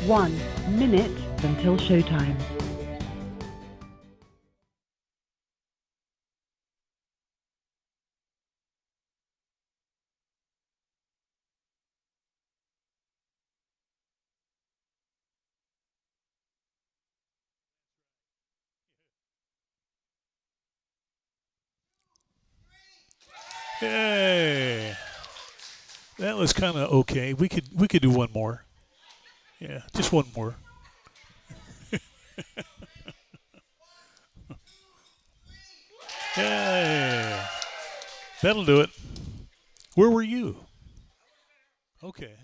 1 minute until showtime. Hey, that was kind of okay. We could do one more. Yeah, just one more. Hey, that'll do it. Where were you? Okay.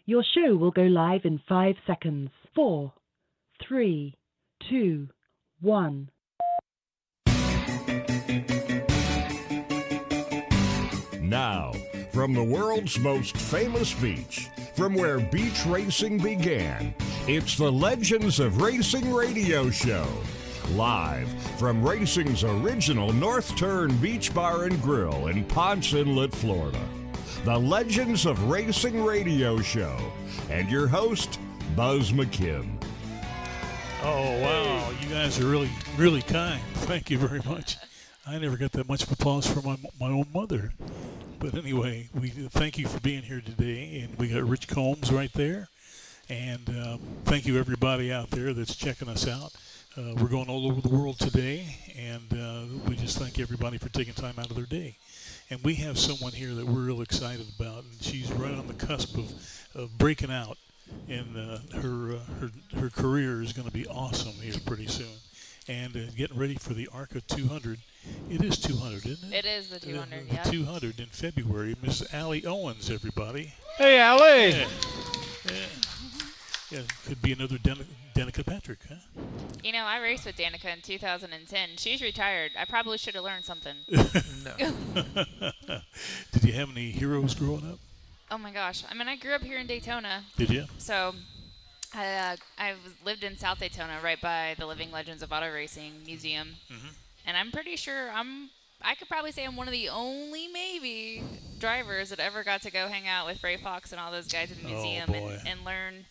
Your show will go live in 5 seconds. 4, 3, 2, 1. Now, from the world's most famous beach, from where beach racing began, it's the Legends of Racing radio show. Live from racing's original North Turn Beach Bar and Grill in Ponce Inlet, Florida. The Legends of Racing radio show. And your host, Buzz McKim. Oh, wow. You guys are really, really kind. Thank you very much. I never got that much applause from my own mother. But anyway, we thank you for being here today. And we got Rich Combs right there. And thank you, everybody out there that's checking us out. We're going all over the world today. And we just thank everybody for taking time out of their day. And we have someone here that we're real excited about. And she's right on the cusp of breaking out. And her career is going to be awesome here pretty soon. And getting ready for the ARCA 200. It is 200, isn't it? It is the 200, the yeah. 200 in February. Miss Allie Owens, everybody. Hey, Allie. Yeah, could be another Danica Patrick, huh? You know, I raced with Danica in 2010. She's retired. I probably should have learned something. No. Did you have any heroes growing up? Oh, my gosh. I mean, I grew up here in Daytona. Did you? So I lived in South Daytona right by the Living Legends of Auto Racing Museum. Mm-hmm. And I'm pretty sure I could probably say I'm one of the only maybe drivers that ever got to go hang out with Ray Fox and all those guys in the museum and learn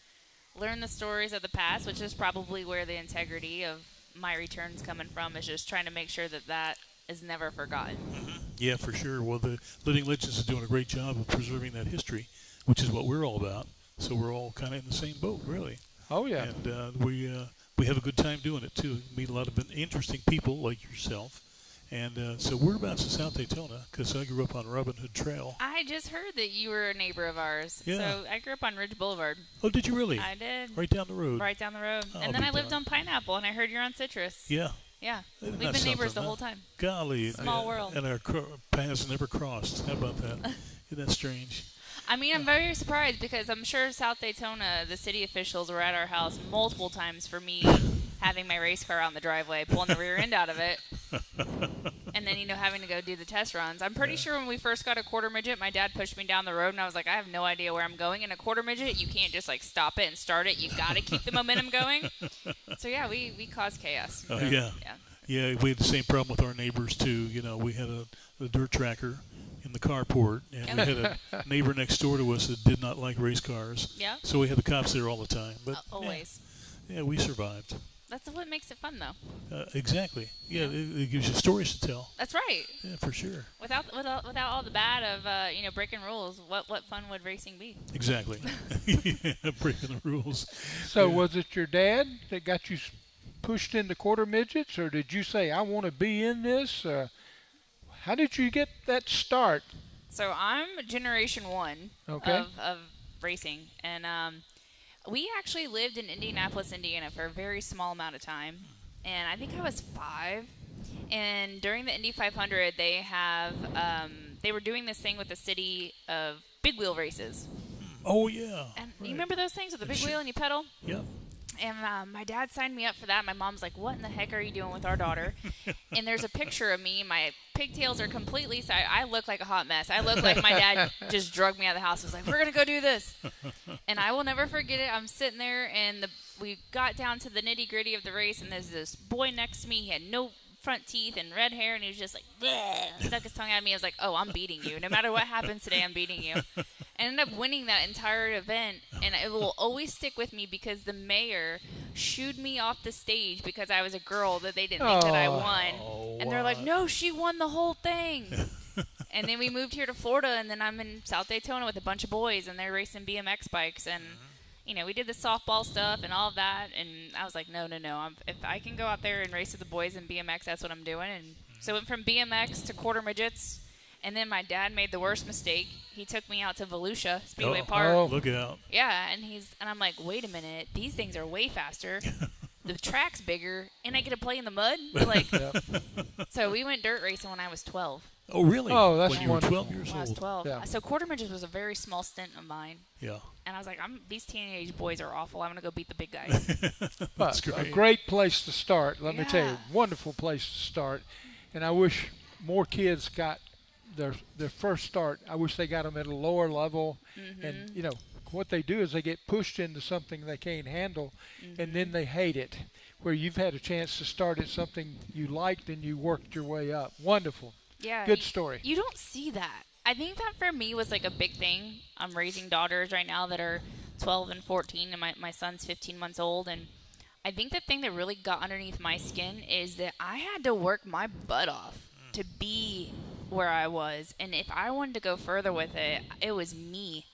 the stories of the past, which is probably where the integrity of my return's coming from, is just trying to make sure that is never forgotten. Mm-hmm. Yeah, for sure. Well, the Living Legends is doing a great job of preserving that history, which is what we're all about. So we're all kind of in the same boat, really. Oh, yeah. And we have a good time doing it, too. Meet a lot of interesting people like yourself. And so whereabouts in South Daytona? Because I grew up on Robin Hood Trail. I just heard that you were a neighbor of ours. Yeah. So I grew up on Ridge Boulevard. Oh, did you really? I did. Right down the road? Right down the road. Oh, and then I lived on Pineapple, and I heard you're on Citrus. Yeah. Yeah. Isn't We've been neighbors the whole time. Golly. Small world. And our paths never crossed. How about that? Isn't that strange? I mean, I'm very surprised because I'm sure South Daytona, the city officials were at our house multiple times for me having my race car out in the driveway, pulling the rear end out of it, and then, having to go do the test runs. I'm pretty sure when we first got a quarter midget, my dad pushed me down the road, and I was like, I have no idea where I'm going. In a quarter midget, you can't just, stop it and start it. You got to keep the momentum going. So, yeah, we caused chaos. Oh, yeah. Yeah, we had the same problem with our neighbors, too. We had a dirt tracker in the carport, and we had a neighbor next door to us that did not like race cars. Yeah. So we had the cops there all the time. But always. Yeah, we survived. That's what makes it fun, though. Exactly. Yeah, it gives you stories to tell. That's right. Yeah, for sure. Without all the bad of breaking rules, what fun would racing be? Exactly. Yeah, breaking the rules. So was it your dad that got you pushed into quarter midgets, or did you say, I want to be in this? How did you get that start? So I'm generation 1 of racing, and we actually lived in Indianapolis, Indiana for a very small amount of time, and I think I was 5. And during the Indy 500, they were doing this thing with the city of big wheel races. Oh yeah. And you remember those things with the big wheel and you pedal? Yep. And my dad signed me up for that. My mom's like, what in the heck are you doing with our daughter? And there's a picture of me. My pigtails are completely – I look like a hot mess. I look like my dad just drugged me out of the house. He was like, we're going to go do this. And I will never forget it. I'm sitting there, and we got down to the nitty-gritty of the race, and there's this boy next to me. He had no front teeth and red hair, and he was just like, bleh, stuck his tongue at me. I was like, oh, I'm beating you. No matter what happens today, I'm beating you. I ended up winning that entire event, and it will always stick with me because the mayor shooed me off the stage because I was a girl that they didn't think that I won. And they're like, no, she won the whole thing. And then we moved here to Florida, and then I'm in South Daytona with a bunch of boys, and they're racing BMX bikes. And, you know, we did the softball stuff and all of that. And I was like, no. If I can go out there and race with the boys in BMX, that's what I'm doing. And so I went from BMX to quarter midgets. And then my dad made the worst mistake. He took me out to Volusia Speedway Park. Oh, look out. Yeah, and I'm like, wait a minute. These things are way faster. The track's bigger, and I get to play in the mud. Like, so we went dirt racing when I was 12. Oh, really? Oh, that's when you were wonderful. 12 years When I was old. 12. Yeah. So quarter midgets was a very small stint of mine. Yeah. And I was like, these teenage boys are awful. I'm going to go beat the big guys. That's But a great. great place to start. Let me tell you, Yeah. wonderful place to start. And I wish more kids got their first start. I wish they got them at a lower level. And, you know, what they do is they get pushed into something they can't handle, and then they hate it, where you've had a chance to start at something you liked and you worked your way up. Wonderful. Yeah. Good story. You don't see that. I think that for me was like a big thing. I'm raising daughters right now that are 12 and 14, and my son's 15 months old. And I think the thing that really got underneath my skin is that I had to work my butt off to be where I was. And if I wanted to go further with it, it was me.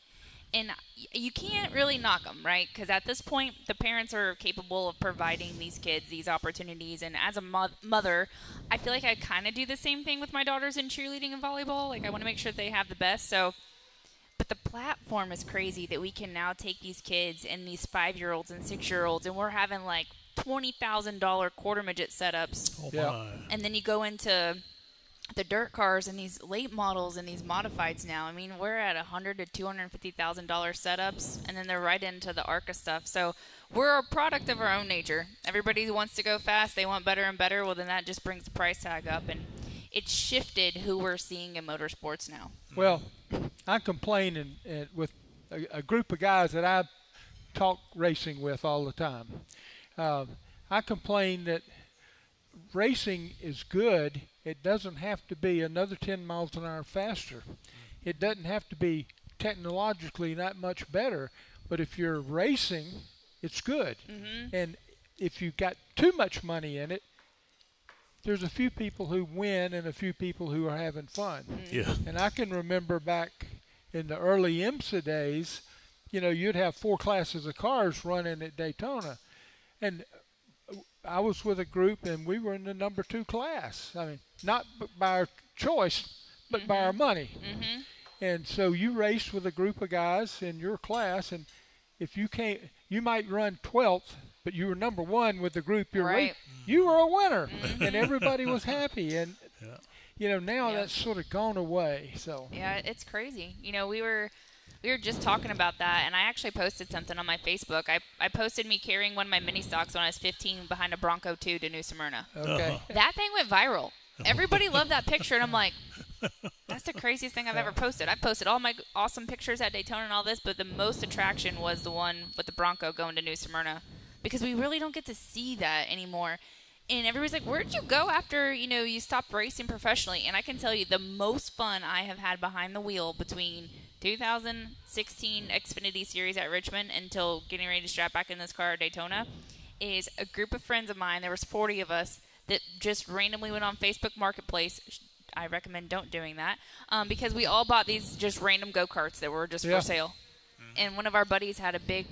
And you can't really knock them, right? Because at this point, the parents are capable of providing these kids these opportunities. And as a mother, I feel like I kind of do the same thing with my daughters in cheerleading and volleyball. Like, I want to make sure they have the best. But the platform is crazy that we can now take these kids and these 5-year-olds and 6-year-olds, and we're having like $20,000 quarter midget setups. Oh, Yeah. my. And then you go into the dirt cars and these late models and these modifieds now. I mean, we're at $100,000 to $250,000 setups, and then they're right into the ARCA stuff. So we're a product of our own nature. Everybody wants to go fast. They want better and better. Well, then that just brings the price tag up, and it's shifted who we're seeing in motorsports now. Well, I complain with a group of guys that I talk racing with all the time. I complain that racing is good. It doesn't have to be another 10 miles an hour faster. It doesn't have to be technologically that much better. But if you're racing, it's good. And if you've got too much money in it, there's a few people who win and a few people who are having fun. Yeah. And I can remember back in the early IMSA days, you know, you'd have 4 classes of cars running at Daytona. And I was with a group, and we were in the number 2 class. I mean, not by our choice, but by our money. And so you raced with a group of guys in your class, and if you can't, you might run 12th, but you were number 1 with the group you're Right. you were a winner, and everybody was happy. And you know, now Yeah. that's sort of gone away. So Yeah, it's crazy. You know, we were just talking about that, and I actually posted something on my Facebook. I posted me carrying one of my mini stocks when I was 15 behind a Bronco 2 to New Smyrna. okay, That thing went viral. Everybody loved that picture, and I'm like, that's the craziest thing I've ever posted. I posted all my awesome pictures at Daytona and all this, but the most attraction was the one with the Bronco going to New Smyrna, because we really don't get to see that anymore. And everybody's like, where'd you go after, you know, you stopped racing professionally? And I can tell you the most fun I have had behind the wheel between 2016 Xfinity Series at Richmond until getting ready to strap back in this car at Daytona is a group of friends of mine. There was 40 of us that just randomly went on Facebook Marketplace. I recommend don't doing that because we all bought these just random go-karts that were just for sale. And one of our buddies had a big,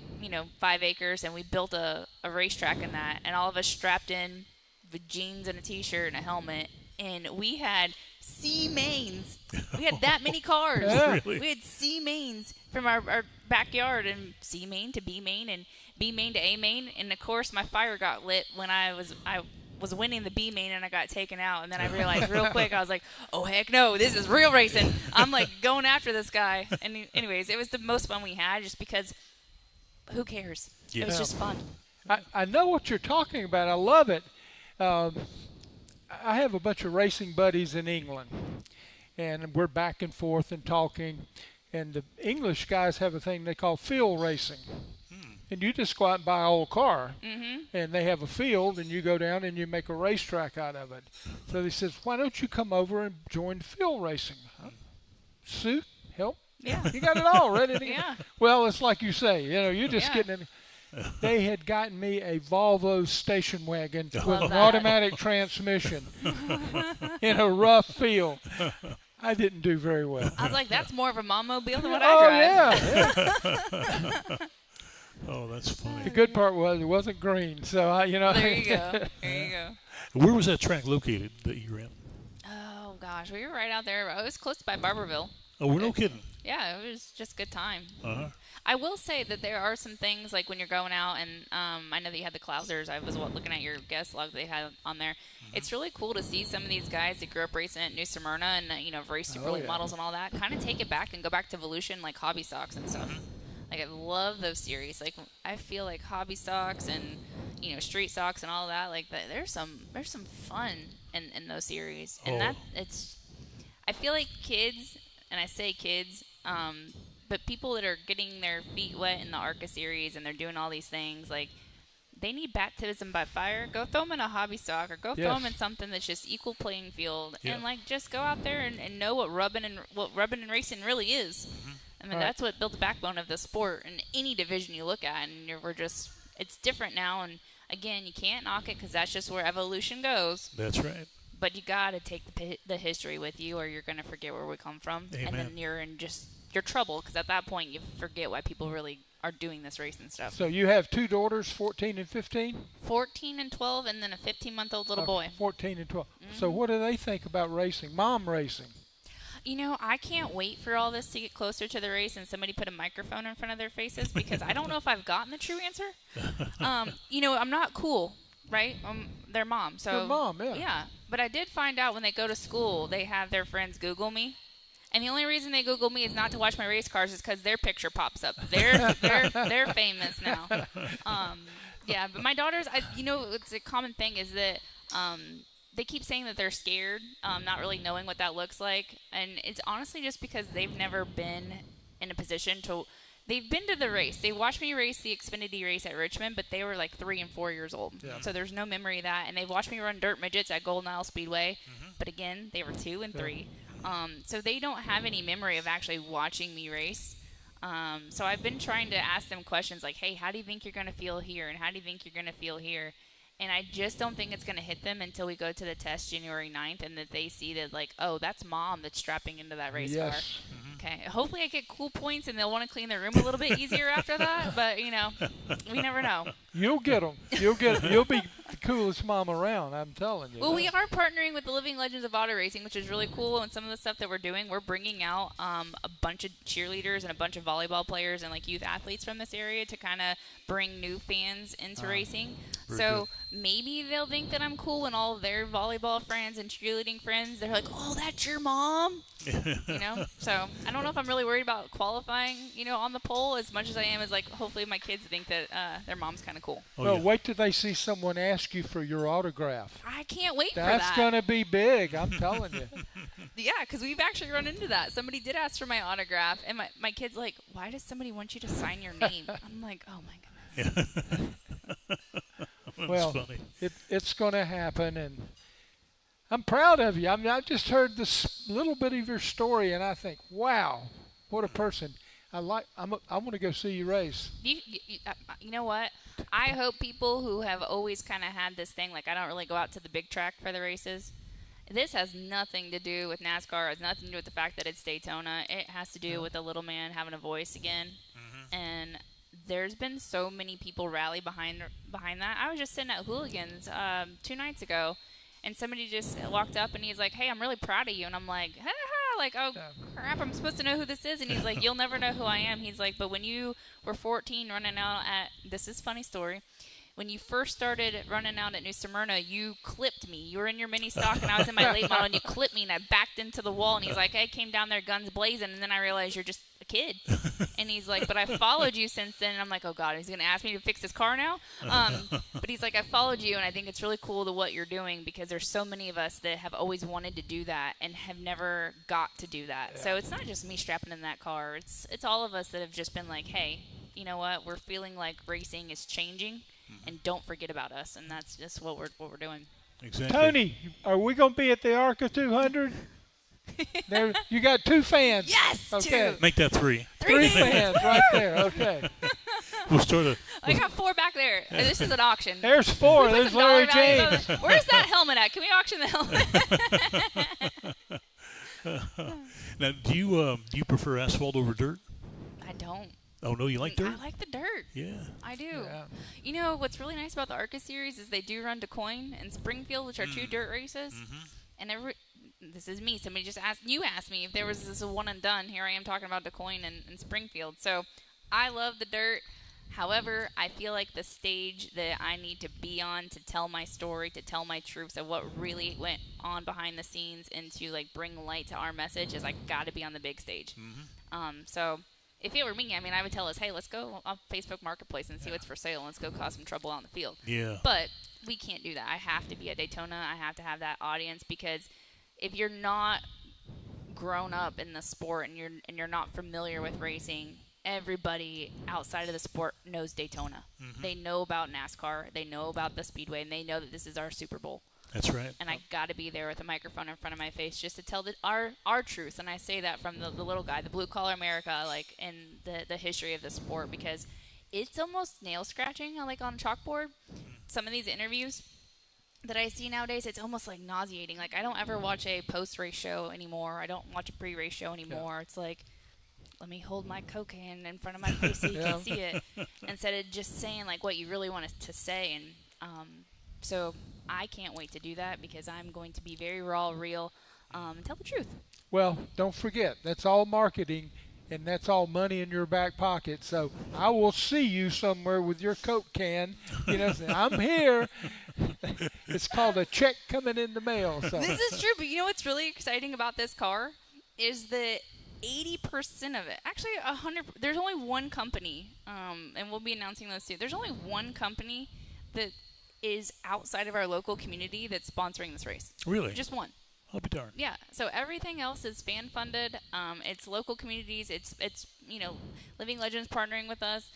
5 acres, and we built a racetrack in that. And all of us strapped in with jeans and a T-shirt and a helmet. And we had C mains. We had that many cars. Really? We had C mains from our backyard, and C main to B main and B main to A main. And of course, my fire got lit when I was winning the B main and I got taken out. And then I realized real quick, I was like, oh heck no, this is real racing. I'm like going after this guy. And anyways, it was the most fun we had just because who cares? Yeah. It was just fun. I know what you're talking about. I love it. I have a bunch of racing buddies in England, and we're back and forth and talking. And the English guys have a thing they call field racing. And you just go out and buy an old car, and they have a field, and you go down and you make a racetrack out of it. So he says, why don't you come over and join field racing? Huh? Suit, help? Yeah. You got it all ready to go. Yeah. Well, it's like you say, you're just Yeah. getting it. They had gotten me a Volvo station wagon with Love an that. automatic transmission in a rough field. I didn't do very well. I was like, that's more of a mom mobile than what Oh, I drive. yeah. Oh, that's funny. The good part was it wasn't green, so There you go. There you go. Where was that track located that you ran? Oh, gosh. We were right out there. It was close by Barberville. Oh, we're no kidding. Yeah, it was just a good time. Uh-huh. I will say that there are some things, like when you're going out, and I know that you had the Clousers. I was looking at your guest log they had on there. It's really cool to see some of these guys that grew up racing at New Smyrna and, have raced super late models and all that, kind of take it back and go back to Evolution, like hobby stocks and stuff. Like, I love those series. Like, I feel like hobby stocks and, street stocks and all that, like, there's some fun in those series. And I feel like kids, and I say kids, but people that are getting their feet wet in the ARCA series and they're doing all these things, like, they need baptism by fire. Go throw them in a hobby stock or go throw them in something that's just equal playing field. Yeah. And, like, just go out there and know what rubbing and racing really is. I mean, that's what built the backbone of the sport in any division you look at. And it's different now. And, again, you can't knock it because that's just where evolution goes. That's right. But you got to take the history with you or you're going to forget where we come from. Amen. And then you're in you're trouble because at that point you forget why people really are doing this racing stuff. So you have two daughters, 14 and 15? 14 and 12 and then a 15-month-old little boy. 14 and 12. So what do they think about racing, mom racing? I can't wait for all this to get closer to the race and somebody put a microphone in front of their faces because I don't know if I've gotten the true answer. I'm not cool, right? Their mom. So Their mom, yeah. Yeah, but I did find out when they go to school, they have their friends Google me. And the only reason they Google me is not to watch my race cars, is because their picture pops up. They're famous now. Yeah, but my daughters, it's a common thing is that they keep saying that they're scared, not really knowing what that looks like, and it's honestly just because they've never been in a position to. They've been to the race. They watched me race the Xfinity race at Richmond, but they were like 3 and 4 years old. Yeah. So there's no memory of that. And they've watched me run dirt midgets at Golden Isle Speedway, but again, they were 2 and 3. So they don't have any memory of actually watching me race. So I've been trying to ask them questions like, hey, how do you think you're going to feel here? And how do you think you're going to feel here? And I just don't think it's going to hit them until we go to the test January 9th and that they see that, like, oh, that's mom that's strapping into that race car. Okay. Hopefully I get cool points and they'll want to clean their room a little bit easier after that. But, we never know. You'll get them. You'll be the coolest mom around, I'm telling you. Well, we are partnering with the Living Legends of Auto Racing, which is really cool. And some of the stuff that we're doing, we're bringing out a bunch of cheerleaders and a bunch of volleyball players and, like, youth athletes from this area to kind of bring new fans into racing. So maybe they'll think that I'm cool and all their volleyball friends and cheerleading friends, they're like, oh, that's your mom? So I don't know if I'm really worried about qualifying, on the pole as much as I am as, like, hopefully my kids think that their mom's kind of cool. Well, wait till they see someone ask you for your autograph. I can't wait for That's that. going to be big, I'm telling you. Yeah, because we've actually run into that. Somebody did ask for my autograph, and my kid's like, why does somebody want you to sign your name? I'm like, oh, my goodness. Well, funny. It's going to happen, and I'm proud of you. I just heard this little bit of your story, and I think, wow, what a person. I want to go see you race. You know what? I hope people who have always kind of had this thing, like I don't really go out to the big track for the races. This has nothing to do with NASCAR. It has nothing to do with the fact that it's Daytona. It has to do with a little man having a voice again. And there's been so many people rally behind that. I was just sitting at Hooligans 2 nights ago, and somebody just walked up, and he's like, hey, I'm really proud of you. And I'm like, ha ha, like, oh, crap, I'm supposed to know who this is. And he's like, you'll never know who I am. He's like, but when you were 14 running out at, this is a funny story, when you first started running out at New Smyrna, you clipped me. You were in your mini stock, and I was in my late model, and you clipped me, and I backed into the wall. And he's like, I came down there guns blazing, and then I realized you're just a kid. And he's like, but I followed you since then. And I'm like, oh, God, he's going to ask me to fix his car now? But he's like, I followed you, and I think it's really cool to what you're doing because there's so many of us that have always wanted to do that and have never got to do that. Yeah. So it's not just me strapping in that car. It's all of us that have just been like, hey, you know what? We're feeling like racing is changing, and don't forget about us. And that's just what we're doing. Exactly. Tony, are we going to be at the ARCA 200? There, you got 2 fans. Yes, okay. 2. Make that 3. 3 fans right there. Okay. We'll start a. I got 4 back there. This is an auction. There's 4. There's Larry James. Where's that helmet at? Can we auction the helmet? Now, do you prefer asphalt over dirt? I don't. Oh no, you like dirt? I like the dirt. Yeah. I do. Yeah. You know what's really nice about the ARCA series is they do run DeCoin and Springfield, which are 2 dirt races. And this is me. Somebody just asked me if there was this a one and done. Here I am talking about DeCoin and Springfield. So I love the dirt. However, I feel like the stage that I need to be on to tell my story, to tell my truths of what really went on behind the scenes, and to like bring light to our message is I got to be on the big stage. So if it were me, I mean, I would tell us, hey, let's go on Facebook Marketplace and see what's for sale. Let's go cause some trouble on the field. Yeah. But we can't do that. I have to be at Daytona. I have to have that audience because if you're not grown up in the sport and you're not familiar with racing, everybody outside of the sport knows Daytona. They know about NASCAR. They know about the Speedway, and they know that this is our Super Bowl. That's right. And I got to be there with a microphone in front of my face just to tell our truth. And I say that from the little guy, the blue-collar America, like, in the history of the sport, because it's almost nail-scratching, like on chalkboard. Some of these interviews that I see nowadays, it's almost like nauseating. Like, I don't ever watch a post-race show anymore. I don't watch a pre-race show anymore. It's like, let me hold my Coke can in front of my face so you can see it, instead of just saying, like, what you really want to say. And so I can't wait to do that because I'm going to be very raw, real, and tell the truth. Well, don't forget, that's all marketing, and that's all money in your back pocket. So I will see you somewhere with your Coke can. You know, say, I'm here. It's called a check coming in the mail. So. This is true, but you know what's really exciting about this car is that 80% of it, actually 100, there's only one company, and we'll be announcing those too. There's only one company that is outside of our local community that's sponsoring this race. Really? Just one. I'll be darned. Yeah. So everything else is fan funded. It's local communities. It's Living Legends partnering with us.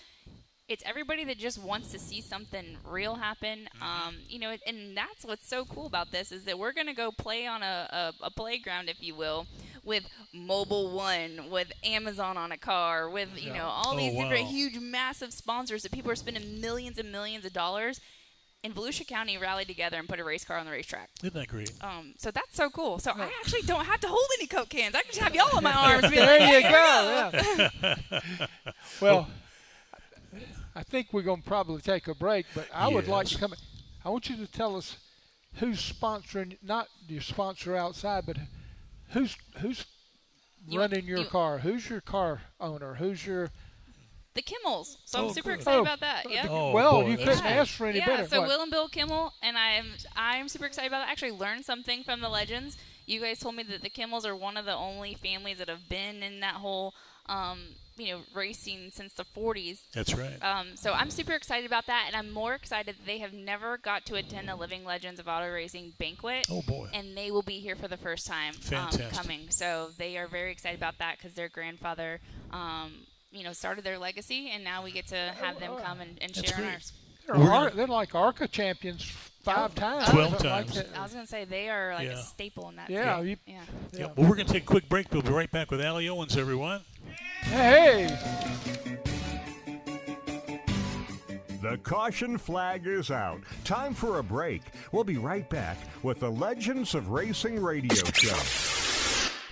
It's everybody that just wants to see something real happen. And that's what's so cool about this is that we're going to go play on a playground, if you will, with Mobile One, with Amazon on a car, with all these different huge, massive sponsors that people are spending millions and millions of dollars. And Volusia County rallied together and put a race car on the racetrack. Isn't that great? So that's so cool. So I actually don't have to hold any Coke cans. I can just have y'all in my arms. There you go. Yeah. Well, I think we're going to probably take a break, but I would like to come. I want you to tell us who's sponsoring, not your sponsor outside, but who's running your car? Who's your car owner? Who's your... The Kimmels. So I'm super excited about that. Yeah. You couldn't ask for any better. So Will and Bill Kimmel, and I'm super excited about that. I actually learned something from the Legends. You guys told me that the Kimmels are one of the only families that have been in that whole, racing since the 40s. That's right. So I'm super excited about that, and I'm more excited that they have never got to attend the Living Legends of Auto Racing banquet. Oh, boy. And they will be here for the first time coming. So they are very excited about that because their grandfather started their legacy, and now we get to have them come and share in ours. They're like ARCA champions 5 times. 12 times. Like I was going to say, they are like a staple in that field. Well, we're going to take a quick break. We'll be right back with Allie Owens, everyone. Hey! The caution flag is out. Time for a break. We'll be right back with the Legends of Racing radio show.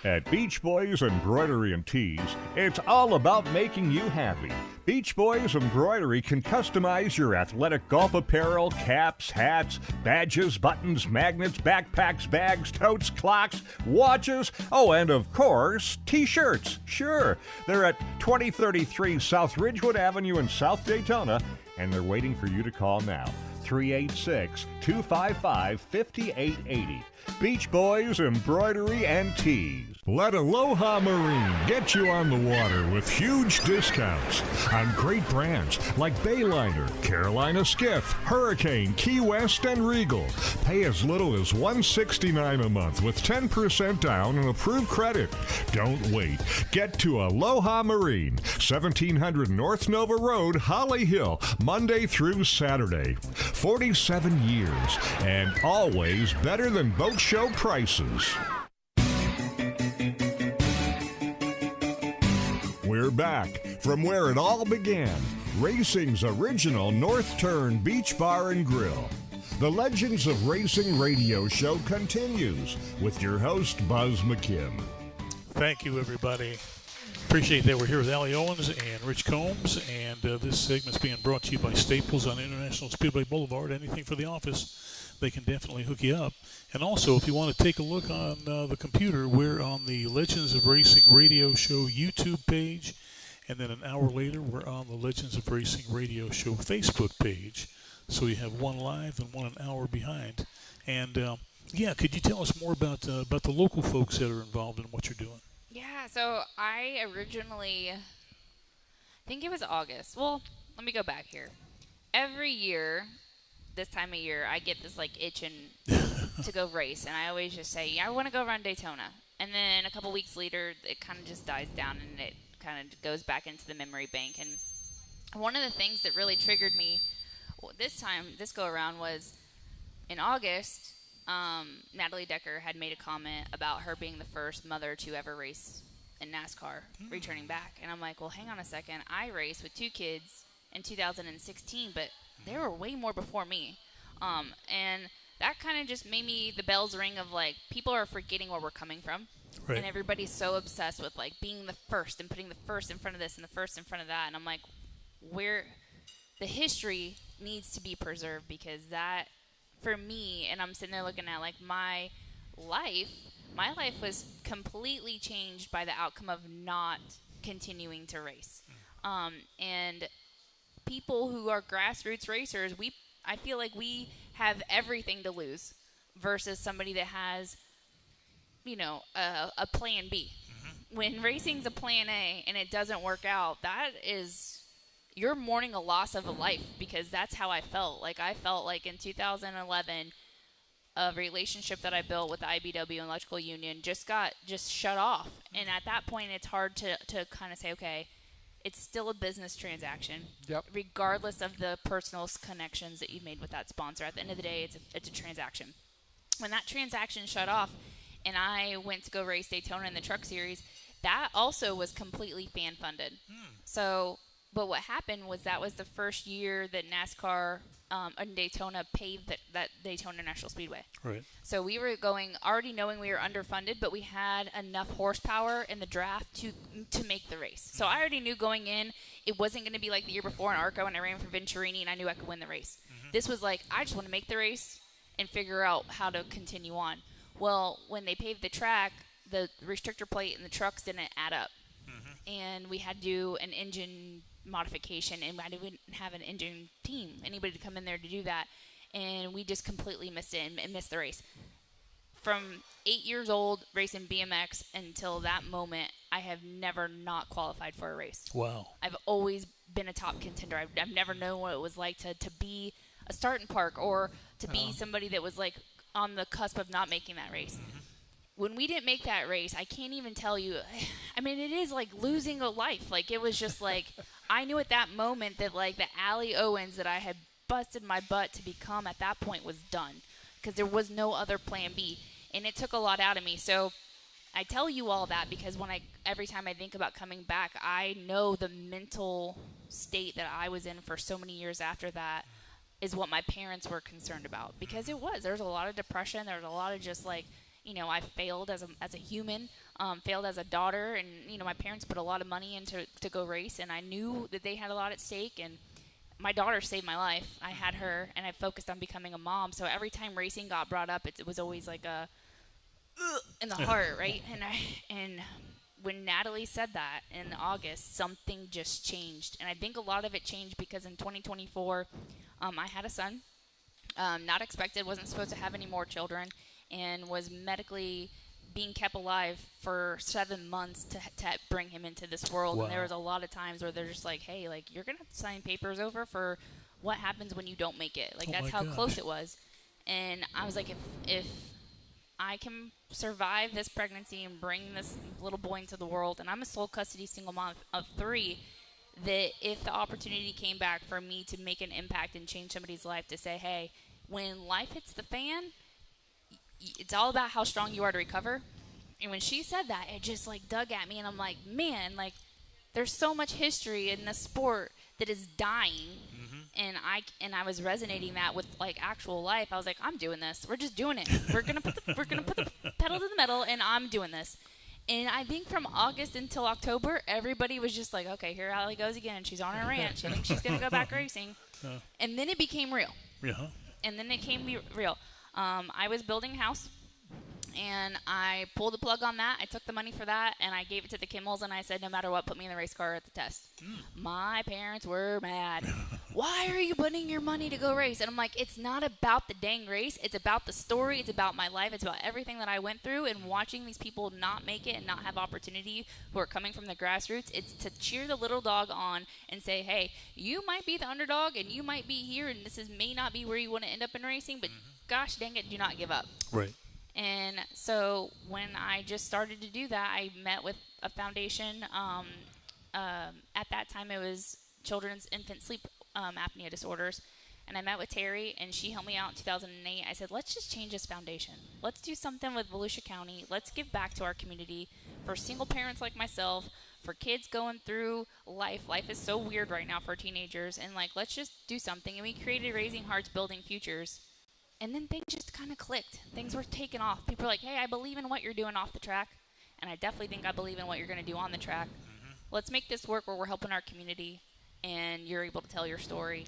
At Beach Boys Embroidery and Tees, it's all about making you happy. Beach Boys Embroidery can customize your athletic golf apparel, caps, hats, badges, buttons, magnets, backpacks, bags, totes, clocks, watches, and of course, T-shirts. Sure, they're at 2033 South Ridgewood Avenue in South Daytona, and they're waiting for you to call now. 386-255-5880. Beach Boys Embroidery and Tees. Let Aloha Marine get you on the water with huge discounts on great brands like Bayliner, Carolina Skiff, Hurricane, Key West, and Regal. Pay as little as $169 a month with 10% down and approved credit. Don't wait. Get to Aloha Marine, 1700 North Nova Road, Holly Hill, Monday through Saturday. 47 years and always better than boat show prices. We're back from where it all began, racing's original North Turn Beach Bar and Grill. The Legends of Racing radio show continues with your host, Buzz McKim. Thank you, everybody. Appreciate that we're here with Allie Owens and Rich Combs, and this segment's being brought to you by Staples on International Speedway Boulevard. Anything for the office, they can definitely hook you up. And also, if you want to take a look on the computer, we're on the Legends of Racing radio show YouTube page, and then an hour later, we're on the Legends of Racing radio show Facebook page. So you have one live and one an hour behind. And yeah, could you tell us more about the local folks that are involved in what you're doing? Yeah, so I originally, I think it was August. Well, let me go back here. Every year, this time of year, I get this like itching to go race, and I always just say, yeah, I want to go around Daytona. And then a couple weeks later, it kind of just dies down, and it kind of goes back into the memory bank. And one of the things that really triggered me this go around was in August. Natalie Decker had made a comment about her being the first mother to ever race in NASCAR, returning back. And I'm like, well, hang on a second. I raced with 2 kids in 2016, but there were way more before me. And that kind of just made me the bells ring of, like, people are forgetting where we're coming from. Right. And everybody's so obsessed with, like, being the first and putting the first in front of this and the first in front of that. And I'm like, the history needs to be preserved, because that, for me, and I'm sitting there looking at, like, my life was completely changed by the outcome of not continuing to race. And people who are grassroots racers, I feel like we have everything to lose versus somebody that has, you know, a plan B. When racing's a plan A and it doesn't work out, that is, you're mourning a loss of a life, because that's how I felt. Like, I felt like in 2011, a relationship that I built with the IBW and Electrical Union just shut off. And at that point, it's hard to kind of say, okay, it's still a business transaction, regardless of the personal connections that you've made with that sponsor. At the end of the day, it's a transaction. When that transaction shut off and I went to go race Daytona in the Truck Series, that also was completely fan-funded. So, but what happened was that was the first year that NASCAR in Daytona paved that Daytona National Speedway. Right. So we were going, already knowing we were underfunded, but we had enough horsepower in the draft to make the race. So I already knew going in, it wasn't going to be like the year before in ARCA when I ran for Venturini and I knew I could win the race. This was like, I just want to make the race and figure out how to continue on. Well, when they paved the track, the restrictor plate and the trucks didn't add up. And we had to do an engine modification, and I didn't have an engine team, anybody to come in there to do that, and we just completely missed it and missed the race. From 8 years old racing BMX until that moment, I have never not qualified for a race. Wow. I've always been a top contender. I've never known what it was like to be a starting park or to be somebody that was like on the cusp of not making that race. When we didn't make that race, I can't even tell you. I mean, it is like losing a life. Like, it was just like, I knew at that moment that, like, the Allie Owens that I had busted my butt to become at that point was done, because there was no other plan B. And it took a lot out of me. So I tell you all that because every time I think about coming back, I know the mental state that I was in for so many years after that is what my parents were concerned about. Because there was a lot of depression. There was a lot of just, like, you know, I failed as a human, failed as a daughter, and, you know, my parents put a lot of money into to go race, and I knew that they had a lot at stake, and my daughter saved my life. I had her, and I focused on becoming a mom, so every time racing got brought up, it was always like a in the heart, right? And when Natalie said that in August, something just changed, and I think a lot of it changed because in 2024, I had a son, not expected, wasn't supposed to have any more children, and was medically being kept alive for 7 months to bring him into this world. Wow. And there was a lot of times where they're just like, hey, like, you're going to have to sign papers over for what happens when you don't make it. Like, Oh that's my how gosh. close it was. And I was like, if I can survive this pregnancy and bring this little boy into the world, and I'm a sole custody single mom of 3, that if the opportunity came back for me to make an impact and change somebody's life, to say, hey, when life hits the fan, it's all about how strong you are to recover. And when she said that, it just like dug at me, and I'm like, man, like, there's so much history in this sport that is dying. And I was resonating that with like actual life. I was like, I'm doing this. We're just doing it. We're gonna put the pedal to the metal, and I'm doing this. And I think from August until October, everybody was just like, okay, here Allie goes again. She's on her ranch. I think she's gonna go back racing. And then it became real. Yeah. And then it came real. I was building a house, and I pulled the plug on that. I took the money for that, and I gave it to the Kimmels, and I said, no matter what, put me in the race car at the test. My parents were mad. Why are you putting your money to go race? And I'm like, it's not about the dang race. It's about the story. It's about my life. It's about everything that I went through, and watching these people not make it and not have opportunity who are coming from the grassroots. It's to cheer the little dog on and say, hey, you might be the underdog, and you might be here, and may not be where you want to end up in racing, but gosh dang it, do not give up. Right. And so when I just started to do that, I met with a foundation. At that time, it was Children's Infant Sleep Apnea Disorders. And I met with Terry, and she helped me out in 2008. I said, let's just change this foundation. Let's do something with Volusia County. Let's give back to our community for single parents like myself, for kids going through life. Life is so weird right now for teenagers. And, like, let's just do something. And we created Raising Hearts, Building Futures. And then things just kind of clicked. Things were taken off. People were like, hey, I believe in what you're doing off the track. And I definitely think I believe in what you're going to do on the track. Let's make this work where we're helping our community and you're able to tell your story.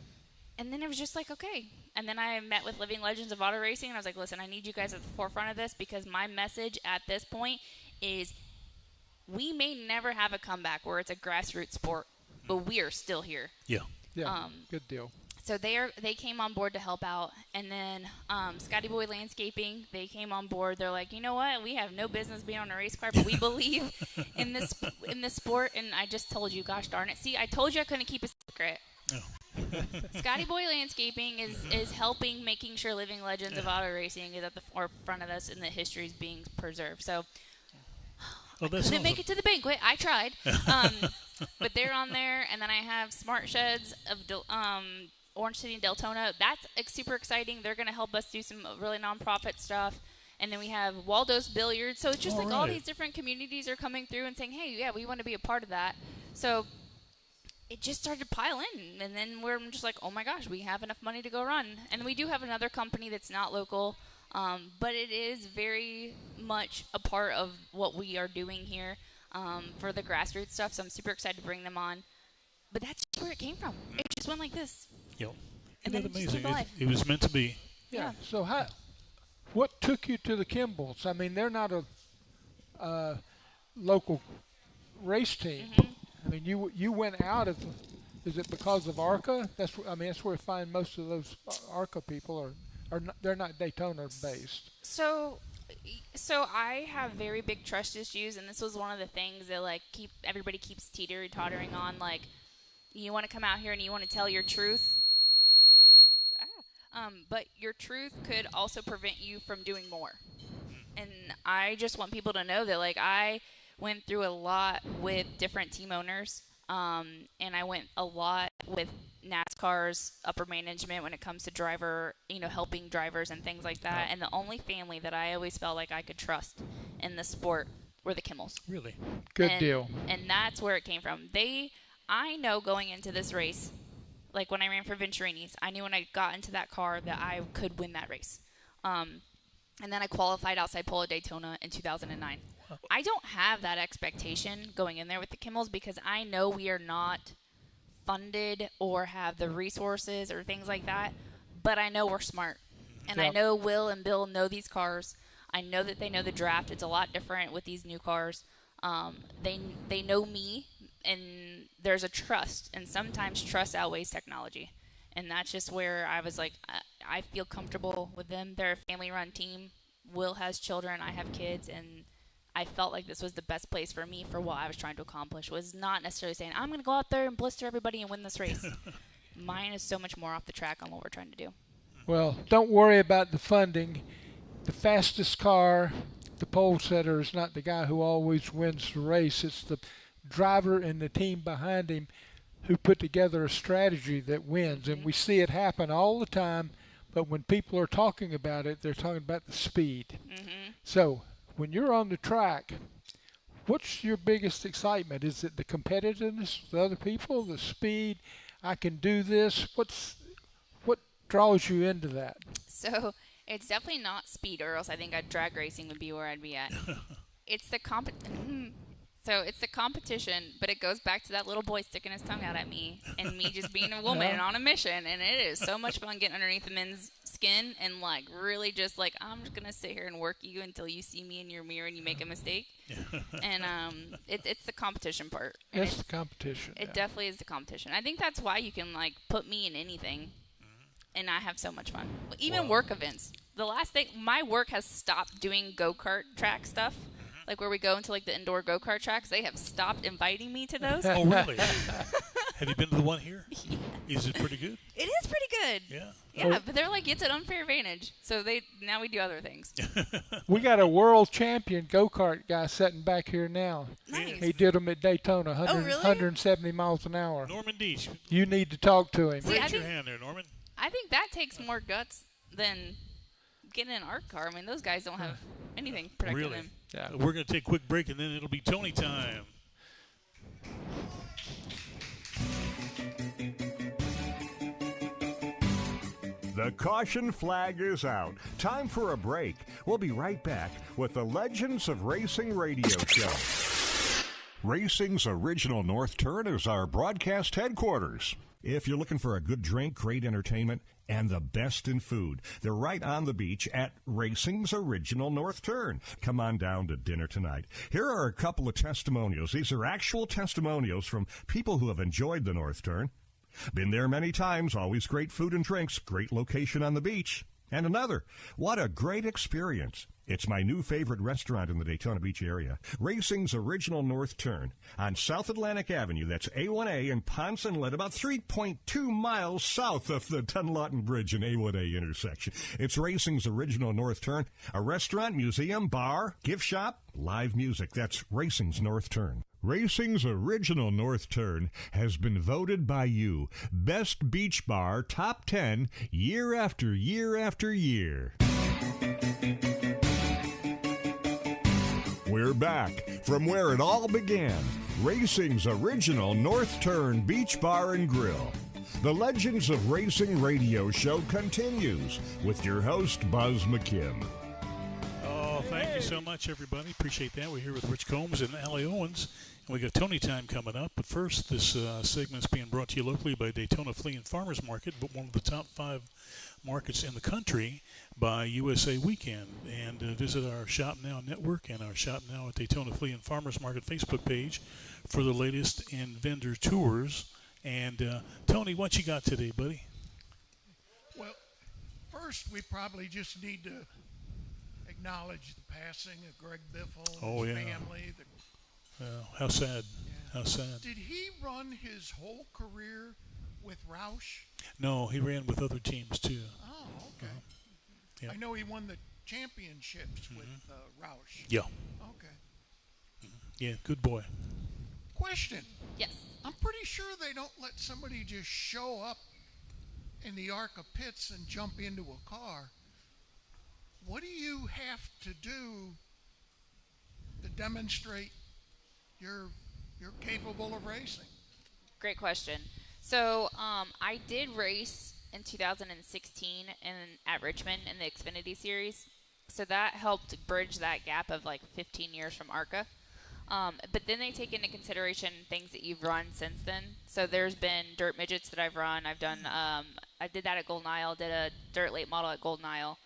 And then it was just like, okay. And then I met with Living Legends of Auto Racing, and I was like, listen, I need you guys at the forefront of this, because my message at this point is we may never have a comeback where it's a grassroots sport, but we are still here. Yeah. Yeah, good deal. So they came on board to help out. And then Scotty Boy Landscaping, they came on board. They're like, you know what? We have no business being on a race car, but we believe in this sport. And I just told you, gosh darn it. See, I told you I couldn't keep a secret. Oh. Scotty Boy Landscaping is helping, making sure Living Legends of Auto Racing is at the forefront of this, and the history is being preserved. So Well, I couldn't make it to the banquet. I tried. But they're on there. And then I have Smart Sheds of Orange City and Deltona. That's super exciting. They're going to help us do some really nonprofit stuff. And then we have Waldo's Billiards. So it's just all these different communities are coming through and saying, hey, yeah, we want to be a part of that. So it just started to pile in. And then we're just like, oh, my gosh, we have enough money to go run. And we do have another company that's not local, but it is very much a part of what we are doing here for the grassroots stuff. So I'm super excited to bring them on. But that's where it came from. It just went like this. Yep. And Isn't that then it just amazing? came to life. It was meant to be. Yeah. So what took you to the Kimballs? I mean, they're not a local race team. I mean, you went out is it because of ARCA? That's where we find most of those ARCA people are not, they're not Daytona based. So I have very big trust issues, and this was one of the things that like everybody keeps tottering on. Like, you want to come out here and you want to tell your truth, but your truth could also prevent you from doing more. And I just want people to know that, like, I went through a lot with different team owners, and I went a lot with NASCAR's upper management when it comes to driver, helping drivers and things like that. And the only family that I always felt like I could trust in the sport were the Kimmels. Really? Good deal. And that's where it came from. I know going into this race, like when I ran for Venturini's, I knew when I got into that car that I could win that race. And then I qualified outside pole at Daytona in 2009. I don't have that expectation going in there with the Kimmels because I know we are not funded or have the resources or things like that, but I know we're smart. And I know Will and Bill know these cars. I know that they know the draft. It's a lot different with these new cars. They know me, and there's a trust, and sometimes trust outweighs technology. And that's just where I was like, I feel comfortable with them. They're a family-run team. Will has children. I have kids, and I felt like this was the best place for me for what I was trying to accomplish. Was not necessarily saying, I'm going to go out there and blister everybody and win this race. Mine is so much more off the track on what we're trying to do. Well, don't worry about the funding. The fastest car, the pole setter, is not the guy who always wins the race. It's the driver and the team behind him who put together a strategy that wins. And we see it happen all the time, but when people are talking about it, they're talking about the speed. So when you're on the track, what's your biggest excitement? Is it the competitiveness with other people, the speed? I can do this. What draws you into that? So it's definitely not speed, or else I think drag racing would be where I'd be at. It's the So it's the competition, but it goes back to that little boy sticking his tongue out at me and me just being a woman and on a mission. And it is so much fun getting underneath the men's skin and like really just like, I'm just going to sit here and work you until you see me in your mirror and you make a mistake. And it's the competition part. It's the competition. It definitely is the competition. I think that's why you can like put me in anything and I have so much fun. Even work events. The last thing, my work has stopped doing go-kart track stuff. Like where we go into like the indoor go-kart tracks, they have stopped inviting me to those. Oh, really? Have you been to the one here? Yeah. Is it pretty good? It is pretty good. Yeah. Yeah, but they're like, it's an unfair advantage. So now we do other things. We got a world champion go-kart guy sitting back here now. Nice. He did them at Daytona, 100, really? 170 miles an hour. Norman Deach. You need to talk to him. Raise your hand there, Norman. I think that takes more guts than getting in an art car. I mean, those guys don't have anything protecting them. Yeah. We're going to take a quick break, and then it'll be Tony time. The caution flag is out. Time for a break. We'll be right back with the Legends of Racing radio show. Racing's original North Turn is our broadcast headquarters. If you're looking for a good drink, great entertainment, and the best in food, they're right on the beach at Racing's Original North Turn. Come on down to dinner tonight. Here are a couple of testimonials. These are actual testimonials from people who have enjoyed the North Turn. Been there many times, always great food and drinks, great location on the beach. And another, what a great experience. It's my new favorite restaurant in the Daytona Beach area, Racing's Original North Turn on South Atlantic Avenue. That's A1A in Ponce Inlet, about 3.2 miles south of the Dunlawton Bridge and A1A intersection. It's Racing's Original North Turn, a restaurant, museum, bar, gift shop, live music. That's Racing's North Turn. Racing's Original North Turn has been voted by you Best Beach Bar Top 10 year after year after year. We're back from where it all began. Racing's Original North Turn Beach Bar and Grill. The Legends of Racing radio show continues with your host, Buzz McKim. Oh, thank you so much, everybody. Appreciate that. We're here with Rich Combs and Allie Owens. And we got Tony time coming up. But first, this segment is being brought to you locally by Daytona Flea and Farmers Market, but one of the top 5 markets in the country by USA Weekend. And visit our Shop Now network and our Shop Now at Daytona Flea and Farmers Market Facebook page for the latest in vendor tours. And Tony, what you got today, buddy? Well, first we probably just need to acknowledge the passing of Greg Biffle and his family. How sad. How sad. Did he run his whole career with Roush? No, he ran with other teams too. Oh, okay. Yeah. I know he won the championships with Roush. Yeah. Okay. Yeah, good boy. Question. Yes. I'm pretty sure they don't let somebody just show up in the ARCA pits and jump into a car. What do you have to do to demonstrate you're capable of racing? Great question. So I did race in 2016 at Richmond in the Xfinity Series. So that helped bridge that gap of like 15 years from ARCA. But then they take into consideration things that you've run since then. So there's been dirt midgets that I've run. I've done, I did that at Golden Isle, did a dirt late model at Golden Isle.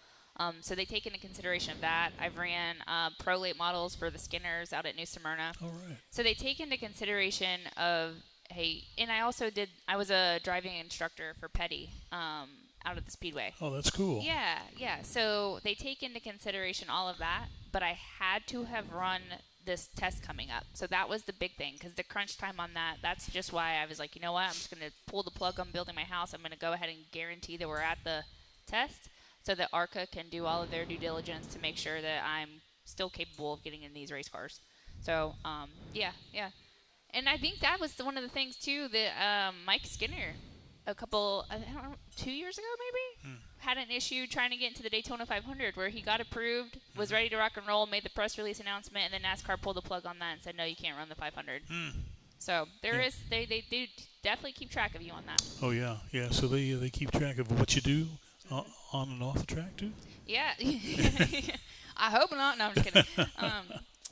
So they take into consideration of that. I've ran pro late models for the Skinners out at New Smyrna. All right. So they take into consideration of, hey, and I was a driving instructor for Petty out at the Speedway. Oh, that's cool. Yeah. So they take into consideration all of that. but I had to have run this test coming up. So that was the big thing, because the crunch time on that's just why I was like, you know what, I'm just going to pull the plug on building my house. I'm going to go ahead and guarantee that we're at the test so that ARCA can do all of their due diligence to make sure that I'm still capable of getting in these race cars. So, yeah. And I think that was one of the things, too, that Mike Skinner, I don't know, 2 years ago maybe, had an issue trying to get into the Daytona 500 where he got approved, was ready to rock and roll, made the press release announcement, and then NASCAR pulled the plug on that and said, no, you can't run the 500. So they do definitely keep track of you on that. Oh, yeah. So they keep track of what you do on and off the track, too? Yeah. I hope not. No, I'm just kidding.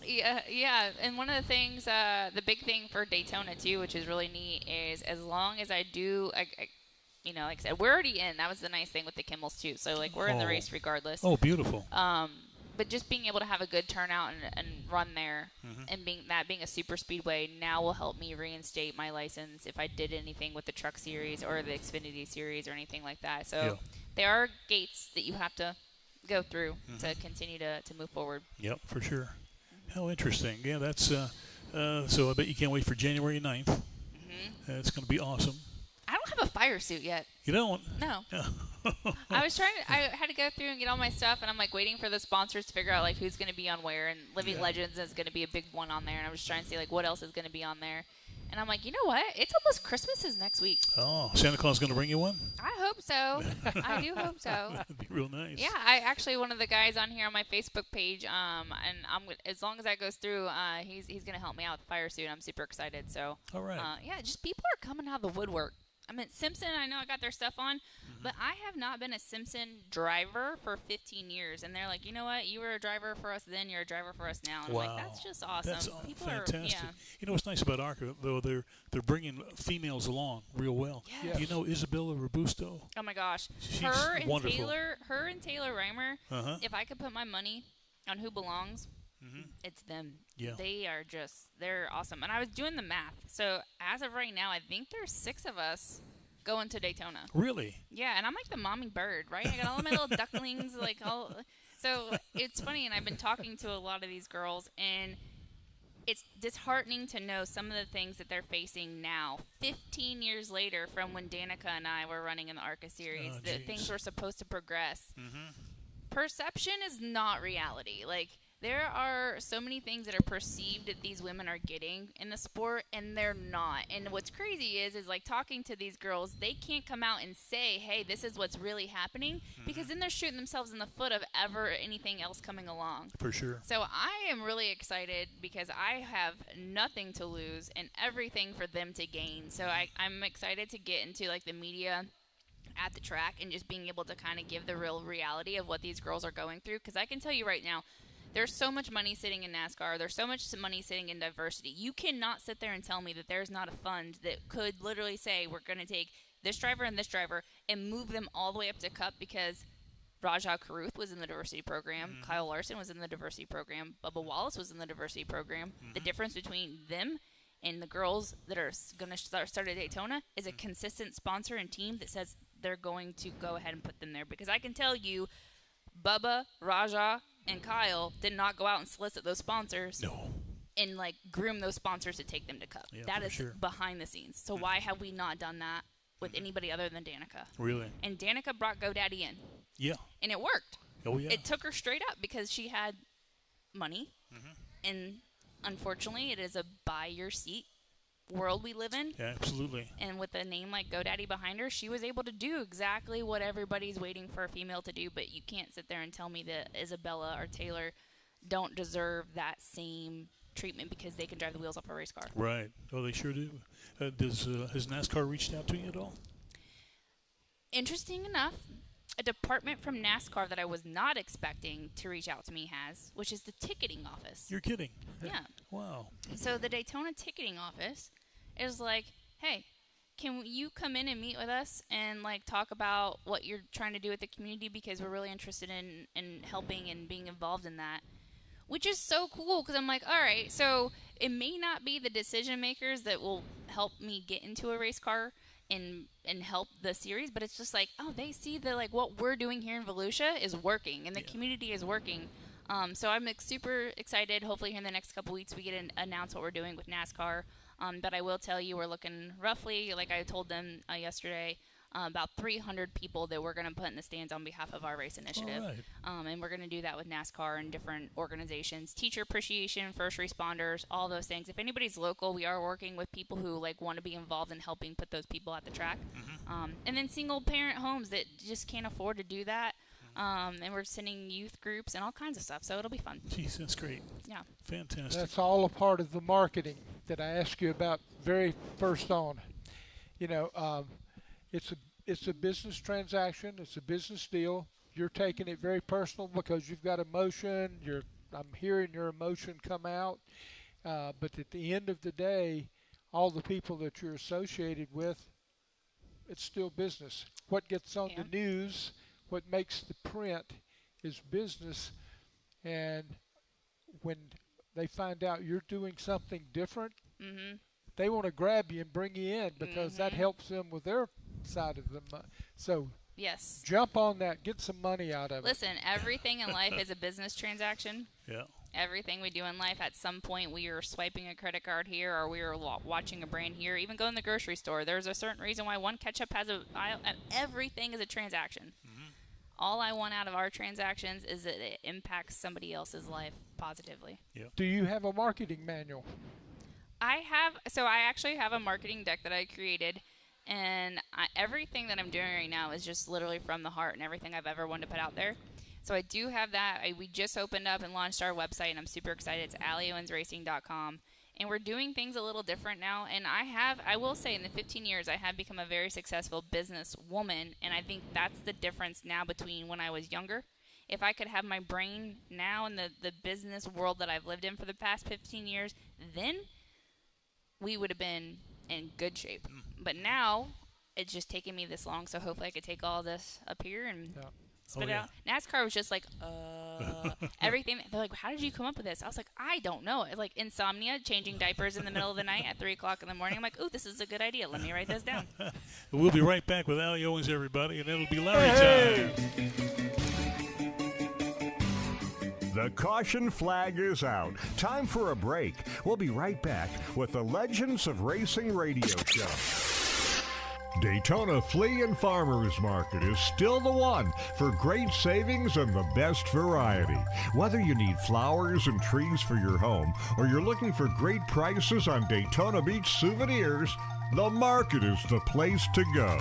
Yeah, and one of the things, the big thing for Daytona, too, which is really neat, is as long as I do, you know, like I said, we're already in. That was the nice thing with the Kimmels, too. So, like, we're in the race regardless. Oh, beautiful. But just being able to have a good turnout and run there, and being a super speedway now will help me reinstate my license if I did anything with the Truck Series or the Xfinity Series or anything like that. So there are gates that you have to go through to continue to move forward. Yep, for sure. How interesting. Yeah, that's so I bet you can't wait for January 9th. It's going to be awesome. I don't have a fire suit yet. You don't? No. I had to go through and get all my stuff, and I'm like waiting for the sponsors to figure out like who's going to be on where, and Living Legends is going to be a big one on there, and I'm just trying to see like what else is going to be on there. And I'm like, you know what? It's almost Christmas is next week. Oh, Santa Claus is going to bring you one? I hope so. I do hope so. That'd be real nice. Yeah, I actually, one of the guys on here on my Facebook page, and as long as that goes through, he's going to help me out with the fire suit. I'm super excited. So, all right. Yeah, just people are coming out of the woodwork. I mean, Simpson, I know I got their stuff on, but I have not been a Simpson driver for 15 years. And they're like, you know what? You were a driver for us then, you're a driver for us now. And wow. I'm like, that's just awesome. That's people fantastic. You know what's nice about ARCA, though? They're bringing females along real well. Yes. Do you know Isabella Robusto? Oh, my gosh. She's wonderful. wonderful. Her and Taylor Reimer, if I could put my money on who belongs, it's them. Yeah. They're awesome. And I was doing the math. So as of right now, I think there's 6 of us going to Daytona. Really? Yeah, and I'm like the mommy bird, right? I got all of my little ducklings, like all. So it's funny, and I've been talking to a lot of these girls, and it's disheartening to know some of the things that they're facing now, 15 years later from when Danica and I were running in the ARCA series, that things were supposed to progress. Perception is not reality. Like, there are so many things that are perceived that these women are getting in the sport, and they're not. And what's crazy is like talking to these girls, they can't come out and say, hey, this is what's really happening, because then they're shooting themselves in the foot of ever anything else coming along. For sure. So I am really excited because I have nothing to lose and everything for them to gain. So I'm excited to get into like the media at the track and just being able to kind of give the real reality of what these girls are going through, because I can tell you right now, there's so much money sitting in NASCAR. There's so much money sitting in diversity. You cannot sit there and tell me that there's not a fund that could literally say we're going to take this driver and move them all the way up to Cup, because Rajah Caruth was in the diversity program. Kyle Larson was in the diversity program. Bubba Wallace was in the diversity program. The difference between them and the girls that are going to start at Daytona is a consistent sponsor and team that says they're going to go ahead and put them there. Because I can tell you, Bubba, Rajah, and Kyle did not go out and solicit those sponsors and like groom those sponsors to take them to Cup. Yeah, that is sure. behind the scenes. So why have we not done that with anybody other than Danica? Really? And Danica brought GoDaddy in. Yeah. And it worked. Oh, yeah. It took her straight up because she had money. And unfortunately, it is a buy your seat world we live in. Yeah, absolutely. And with a name like GoDaddy behind her, she was able to do exactly what everybody's waiting for a female to do. But you can't sit there and tell me that Isabella or Taylor don't deserve that same treatment because they can drive the wheels off a race car. Right. Oh, they sure do. Has NASCAR reached out to you at all? Interesting enough, a department from NASCAR that I was not expecting to reach out to me has, which is the ticketing office. You're kidding. Yeah. Wow. So the Daytona ticketing office is like, hey, can you come in and meet with us and like talk about what you're trying to do with the community, because we're really interested in helping and being involved in that, which is so cool, because I'm like, all right, so it may not be the decision makers that will help me get into a race car and help the series, but it's just like, oh, they see that like what we're doing here in Volusia is working and the community is working. So I'm super excited. Hopefully, here in the next couple weeks, we get to announce what we're doing with NASCAR. But I will tell you, we're looking roughly, like I told them yesterday, about 300 people that we're going to put in the stands on behalf of our race initiative. All right. And we're going to do that with NASCAR and different organizations, teacher appreciation, first responders, all those things. If anybody's local, we are working with people who want to be involved in helping put those people at the track. And then single parent homes that just can't afford to do that. And we're sending youth groups and all kinds of stuff, so it'll be fun. Jeez, that's great. Yeah. Fantastic. That's all a part of the marketing that I asked you about very first on. It's a business transaction. It's a business deal. You're taking it very personal because you've got emotion. I'm hearing your emotion come out. But at the end of the day, all the people that you're associated with, it's still business. What gets on the news, what makes the print is business. And when they find out you're doing something different, they want to grab you and bring you in because that helps them with their side of them. So yes, jump on that. Get some money out of it. Listen, everything in life is a business transaction. Yeah. Everything we do in life, at some point, we are swiping a credit card here, or we are watching a brand here. Even going to the grocery store, there's a certain reason why one ketchup has everything is a transaction. All I want out of our transactions is that it impacts somebody else's life positively. Yeah. Do you have a marketing manual? I actually have a marketing deck that I created, and everything that I'm doing right now is just literally from the heart and everything I've ever wanted to put out there. So I do have that. We just opened up and launched our website, and I'm super excited. It's AllieOwensRacing.com. And we're doing things a little different now. And I will say, in the 15 years, I have become a very successful business woman. And I think that's the difference now between when I was younger. If I could have my brain now in the business world that I've lived in for the past 15 years, then we would have been in good shape. But now, it's just taken me this long. So hopefully I could take all this up here and spit it out. NASCAR was just like, everything. They're like, how did you come up with this? I was like, I don't know. It's like insomnia, changing diapers in the middle of the night at 3 o'clock in the morning. I'm like, ooh, this is a good idea. Let me write this down. We'll be right back with Allie Owens, everybody, and it'll be Larry time. The caution flag is out. Time for a break. We'll be right back with the Legends of Racing radio show. Daytona Flea and Farmers Market is still the one for great savings and the best variety. Whether you need flowers and trees for your home or you're looking for great prices on Daytona Beach souvenirs, the market is the place to go.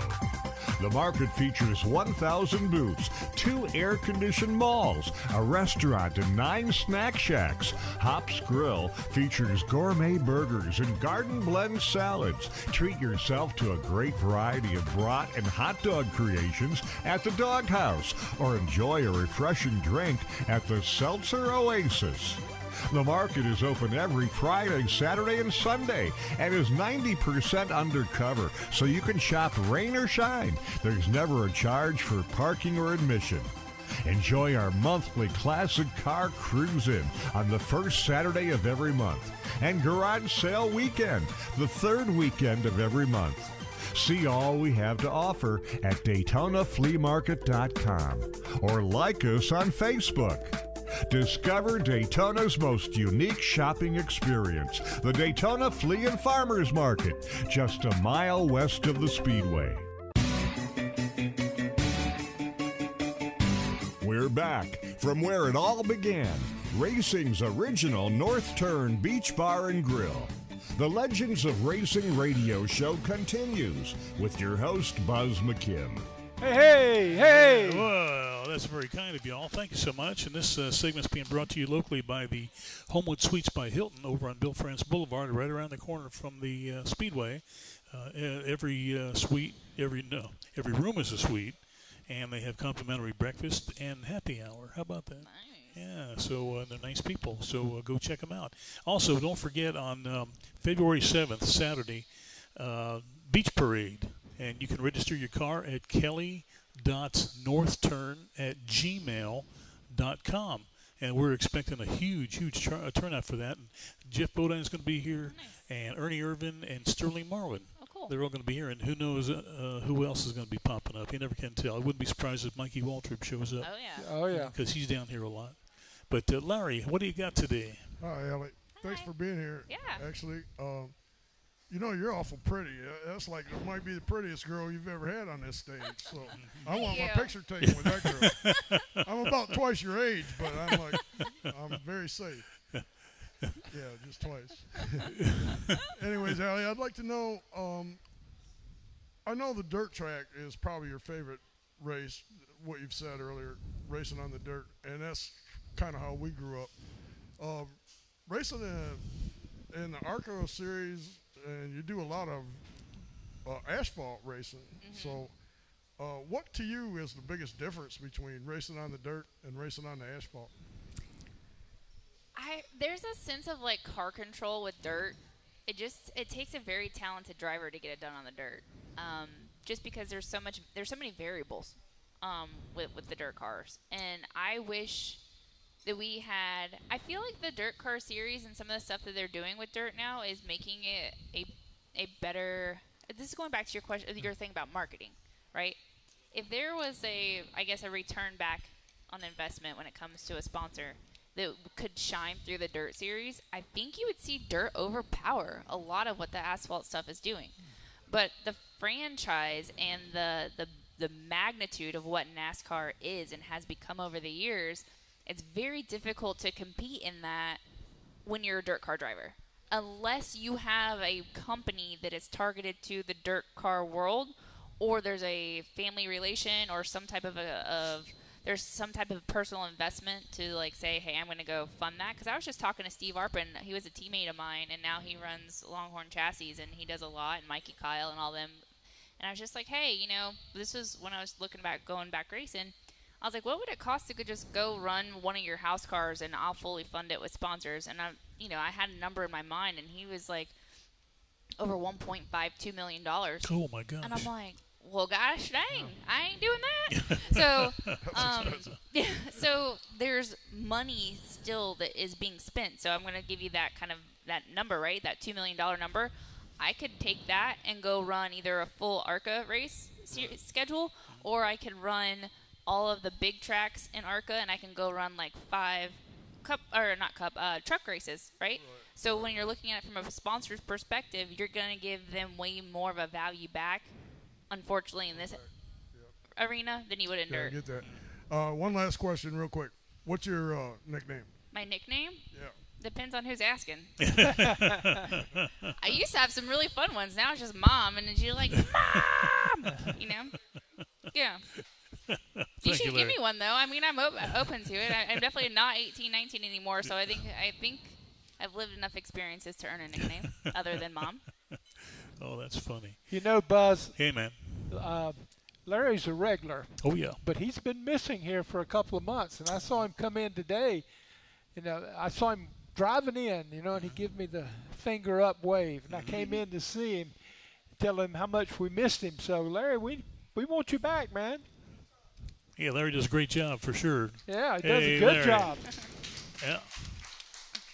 The market features 1,000 booths, 2 air-conditioned malls, a restaurant, and 9 snack shacks. Hop's Grill features gourmet burgers and garden blend salads. Treat yourself to a great variety of brat and hot dog creations at the Doghouse, or enjoy a refreshing drink at the Seltzer Oasis. The market is open every Friday, Saturday, and Sunday and is 90% undercover, so you can shop rain or shine. There's never a charge for parking or admission. Enjoy our monthly classic car cruise-in on the first Saturday of every month and garage sale weekend, the third weekend of every month. See all we have to offer at DaytonaFleaMarket.com or like us on Facebook. Discover Daytona's most unique shopping experience, the Daytona Flea and Farmers Market, just a mile west of the Speedway. We're back from where it all began, racing's original North Turn Beach Bar and Grill. The Legends of Racing radio show continues with your host, Buzz McKim. Hey! Well, that's very kind of you all. Thank you so much. And this segment's being brought to you locally by the Homewood Suites by Hilton over on Bill France Boulevard, right around the corner from the Speedway. Every room is a suite, and they have complimentary breakfast and happy hour. How about that? Nice. Yeah, so they're nice people. So go check them out. Also, don't forget on February 7th, Saturday, Beach Parade. And you can register your car at kelly.northturn@gmail.com. And we're expecting a huge turnout for that. And Jeff Bodine going to be here, and Ernie Irvin and Sterling Marwin. Oh, cool. They're all going to be here, and who knows who else is going to be popping up. You never can tell. I wouldn't be surprised if Mikey Waltrip shows up. Oh, yeah. Oh, yeah. Because he's down here a lot. But Larry, what do you got today? Hi, Ellie. Thanks Hi. for being here. Yeah. Actually, you know, you're awful pretty. That's like, it might be the prettiest girl you've ever had on this stage. So I want my you. picture taken with that girl. I'm about twice your age, but I'm very safe. Yeah, just twice. Anyways, Allie, I'd like to know, I know the dirt track is probably your favorite race, what you've said earlier, racing on the dirt, and that's kind of how we grew up. Racing in the Arco series, and you do a lot of asphalt racing. So what to you is the biggest difference between racing on the dirt and racing on the asphalt? There's a sense of like car control with dirt. It takes a very talented driver to get it done on the dirt. Just because there's so many variables with the dirt cars, and I wish that we had. I feel like the dirt car series and some of the stuff that they're doing with dirt now is making it a better. This is going back to your question, your thing about marketing, right? If there was a return back on investment when it comes to a sponsor that could shine through the dirt series, I think you would see dirt overpower a lot of what the asphalt stuff is doing. But the franchise and the magnitude of what NASCAR is and has become over the years, it's very difficult to compete in that when you're a dirt car driver. Unless you have a company that is targeted to the dirt car world, or there's a family relation or some type of there's some type of personal investment to like say, hey, I'm going to go fund that. Because I was just talking to Steve Arpin. He was a teammate of mine, and now he runs Longhorn Chassis, and he does a lot, and Mikey Kyle and all them. And I was just like, hey, you know, this was when I was looking about going back racing. I was like, what would it cost to just go run one of your house cars, and I'll fully fund it with sponsors? And I had a number in my mind, and he was like over $1.52 million. Oh my gosh! And I'm like, well, gosh dang, I ain't doing that. So, so there's money still that is being spent. So I'm going to give you that number, right? That $2 million number. I could take that and go run either a full ARCA race schedule, or I could run all of the big tracks in ARCA, and I can go run like 5 truck races, right? So when you're looking at it from a sponsor's perspective, you're going to give them way more of a value back, unfortunately, in this arena than you would in dirt. I get that. One last question real quick. What's your nickname? My nickname? Yeah. Depends on who's asking. I used to have some really fun ones. Now it's just Mom, and then you're like, Mom! You know? Yeah. You should give me one, though. I mean, I'm open to it. I'm definitely not 18, 19 anymore, so I think I've lived enough experiences to earn a nickname other than Mom. Oh, that's funny. You know, Buzz. Hey, man. Larry's a regular. Oh, yeah. But he's been missing here for a couple of months, and I saw him come in today. You know, I saw him driving in, you know, and he gave me the finger up wave, and I came in to see him, tell him how much we missed him. So, Larry, we want you back, man. Yeah, Larry does a great job for sure. Yeah, he does a good job. Yeah,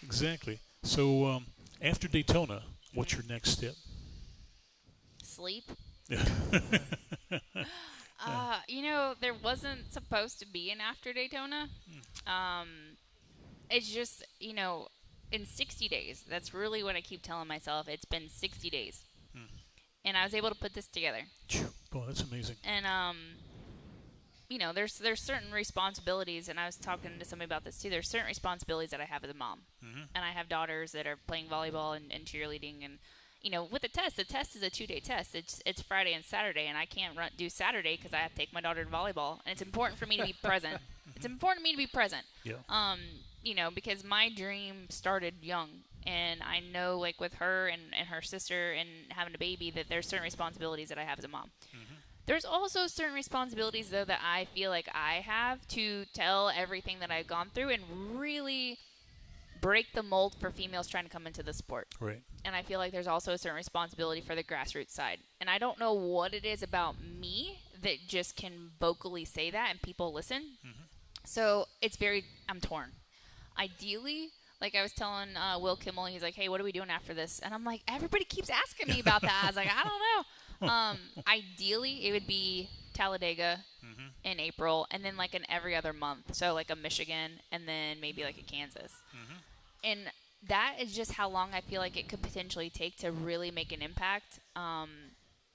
exactly. So after Daytona, what's your next step? Sleep. You know, there wasn't supposed to be an after Daytona. It's just, you know, in 60 days. That's really what I keep telling myself. It's been 60 days. And I was able to put this together. Oh, that's amazing. And, you know, there's certain responsibilities, and I was talking to somebody about this too. There's certain responsibilities that I have as a mom. And I have daughters that are playing volleyball and cheerleading. And, you know, with the test is a 2-day test. It's Friday and Saturday, and I can't do Saturday because I have to take my daughter to volleyball. And it's important for me to be present. It's important for me to be present. Yeah. You know, because my dream started young. And I know, like, with her and her sister and having a baby, that there's certain responsibilities that I have as a mom. There's also certain responsibilities, though, that I feel like I have to tell everything that I've gone through and really break the mold for females trying to come into the sport. Right. And I feel like there's also a certain responsibility for the grassroots side. And I don't know what it is about me that just can vocally say that and people listen. So I'm torn. Ideally, like I was telling Will Kimmel, he's like, hey, what are we doing after this? And I'm like, everybody keeps asking me about that. I was like, I don't know. Ideally, it would be Talladega in April, and then like an every other month. So like a Michigan, and then maybe like a Kansas. And that is just how long I feel like it could potentially take to really make an impact.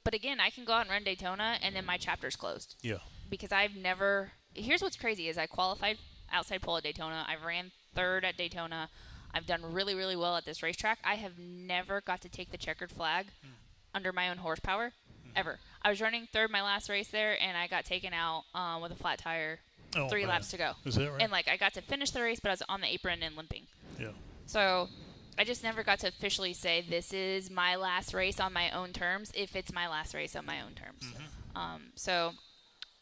But again, I can go out and run Daytona, and then my chapter's closed. Yeah. Because I've never – here's what's crazy is I qualified outside pole at Daytona. I ran third at Daytona. I've done really, really well at this racetrack. I have never got to take the checkered flag under my own horsepower, ever. I was running third my last race there, and I got taken out with a flat tire 3 laps to go. Is that right? And, like, I got to finish the race, but I was on the apron and limping. Yeah. So I just never got to officially say this is my last race on my own terms if it's my last race on my own terms. So,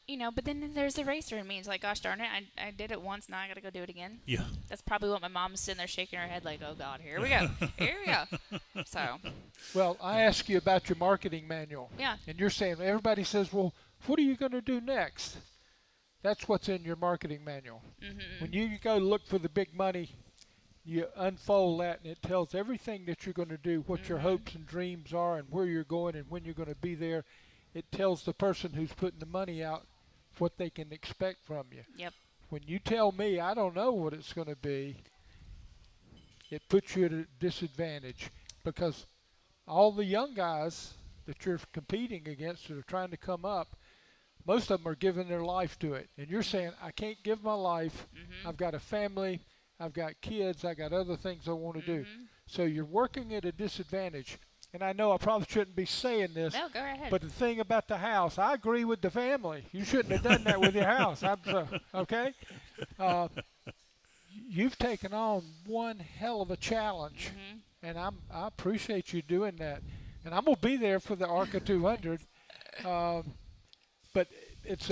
you know, but then there's the racer in me. It's like, gosh darn it, I did it once, now I got to go do it again. Yeah. That's probably what my mom's sitting there shaking her head like, oh, God, here we go. Here we go. So. Well, I asked you about your marketing manual. Yeah. And you're saying, everybody says, well, what are you going to do next? That's what's in your marketing manual. When you go look for the big money, you unfold that, and it tells everything that you're going to do, what your hopes and dreams are, and where you're going, and when you're going to be there. It tells the person who's putting the money out what they can expect from you. Yep. When you tell me I don't know what it's going to be, it puts you at a disadvantage, because all the young guys that you're competing against that are trying to come up, most of them are giving their life to it. And you're saying, I can't give my life. I've got a family. I've got kids. I got other things I want to do. So you're working at a disadvantage. And I know I probably shouldn't be saying this. No, go ahead. But the thing about the house, I agree with the family. You shouldn't have done that with your house. Okay? You've taken on one hell of a challenge. And I appreciate you doing that. And I'm going to be there for the ARCA 200. But it's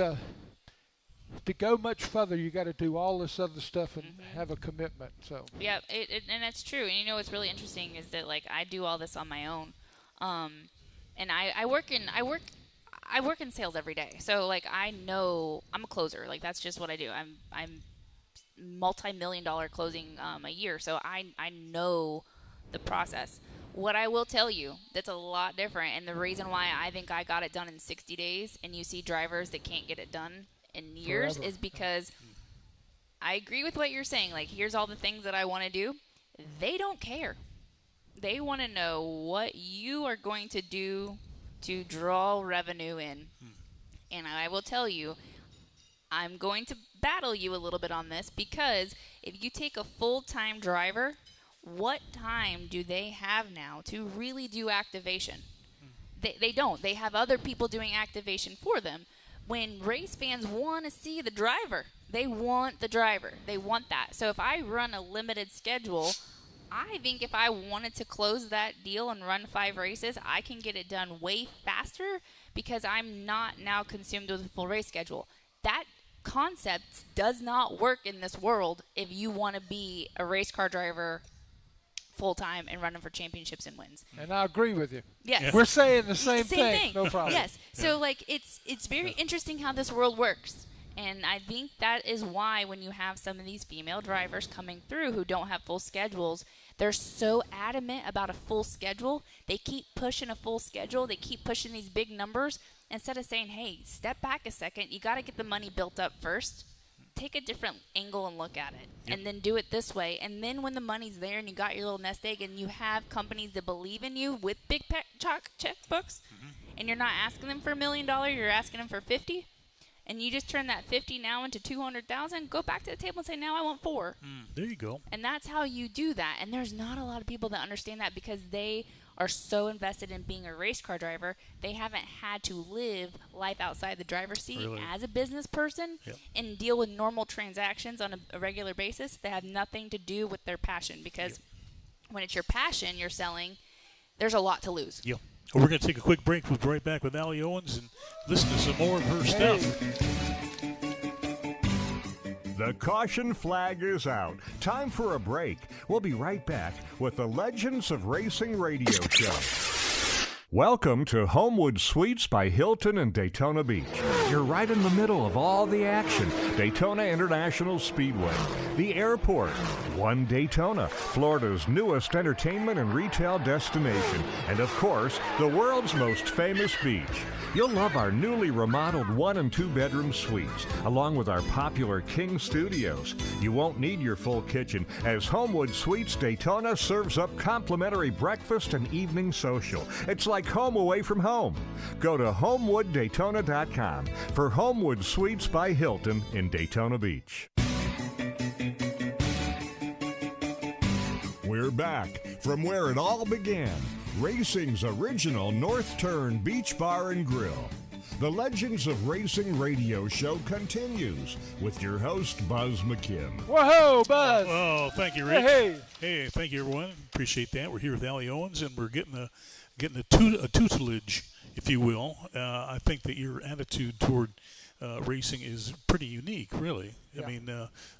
to go much further, you got to do all this other stuff and have a commitment. So yeah, and that's true. And you know what's really interesting is that like I do all this on my own, and I work in sales every day. So like I know I'm a closer. Like that's just what I do. I'm multi-million-dollar closing a year. So I know the process. What I will tell you that's a lot different, and the reason why I think I got it done in 60 days, and you see drivers that can't get it done in years, is because I agree with what you're saying. Like, here's all the things that I want to do. They don't care. They want to know what you are going to do to draw revenue in. And I will tell you, I'm going to battle you a little bit on this, because if you take a full-time driver, what time do they have now to really do activation? They don't. They have other people doing activation for them. When race fans want to see the driver, they want the driver. They want that. So if I run a limited schedule, I think if I wanted to close that deal and run 5 races, I can get it done way faster because I'm not now consumed with a full race schedule. That concept does not work in this world if you want to be a race car driver full-time and running for championships and wins. And I agree with you. Yes. We're saying the same thing. No problem. Yes. So, like, it's very interesting how this world works. And I think that is why when you have some of these female drivers coming through who don't have full schedules, they're so adamant about a full schedule. They keep pushing a full schedule. They keep pushing these big numbers instead of saying, hey, step back a second. You got to get the money built up first. Take a different angle and look at it, and then do it this way. And then when the money's there and you got your little nest egg and you have companies that believe in you with big checkbooks, and you're not asking them for $1 million, you're asking them for 50, and you just turn that 50 now into 200,000, go back to the table and say, now I want 4. There you go. And that's how you do that. And there's not a lot of people that understand that because they are so invested in being a race car driver, they haven't had to live life outside the driver's seat as a business person and deal with normal transactions on a regular basis that have nothing to do with their passion. Because when it's your passion you're selling, there's a lot to lose. Yeah. Well, we're going to take a quick break. We'll be right back with Allie Owens and listen to some more of her stuff. The caution flag is out. Time for a break. We'll be right back with the Legends of Racing radio show. Welcome to Homewood Suites by Hilton in Daytona Beach. You're right in the middle of all the action. Daytona International Speedway, the airport, One Daytona, Florida's newest entertainment and retail destination, and of course, the world's most famous beach. You'll love our newly remodeled 1 and 2 bedroom suites, along with our popular King Studios. You won't need your full kitchen, as Homewood Suites Daytona serves up complimentary breakfast and evening social. It's like home away from home. Go to HomewoodDaytona.com for Homewood Suites by Hilton in Daytona Beach. We're back from where it all began, racing's original North Turn Beach Bar and Grill. The Legends of Racing radio show continues with your host, Buzz McKim. Whoa, Buzz! Oh, thank you, Rick. Hey. Hey, thank you, everyone. Appreciate that. We're here with Allie Owens, and we're getting a tutelage, if you will. I think that your attitude toward racing is pretty unique, really. Yeah. I mean,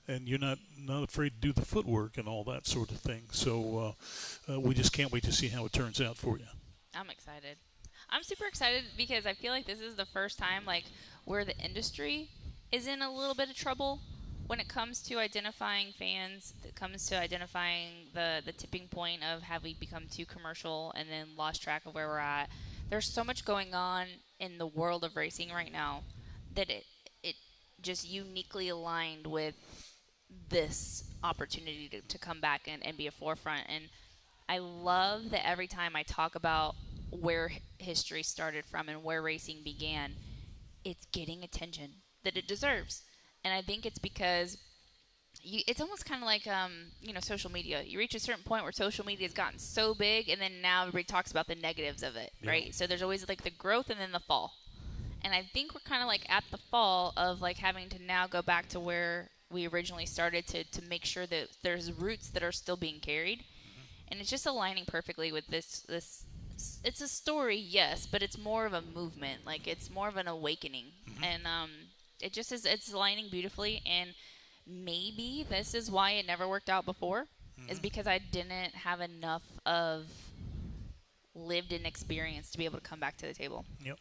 and you're not afraid to do the footwork and all that sort of thing. So we just can't wait to see how it turns out for you. I'm excited. I'm super excited because I feel like this is the first time where the industry is in a little bit of trouble when it comes to identifying fans, it comes to identifying the tipping point of have we become too commercial and then lost track of where we're at. There's so much going on in the world of racing right now that it just uniquely aligned with this opportunity to come back and be a forefront. And I love that every time I talk about where history started from and where racing began, it's getting attention that it deserves. And I think it's because it's almost kind of like social media. You reach a certain point where social media has gotten so big, and then now everybody talks about the negatives of it, right? So there's always the growth and then the fall. And I think we're kind of at the fall of having to now go back to where we originally started to make sure that there's roots that are still being carried. And it's just aligning perfectly with this. It's a story, yes, but it's more of a movement. It's more of an awakening. And it just is. It's aligning beautifully. And maybe this is why it never worked out before, is because I didn't have enough of lived-in experience to be able to come back to the table. Yep.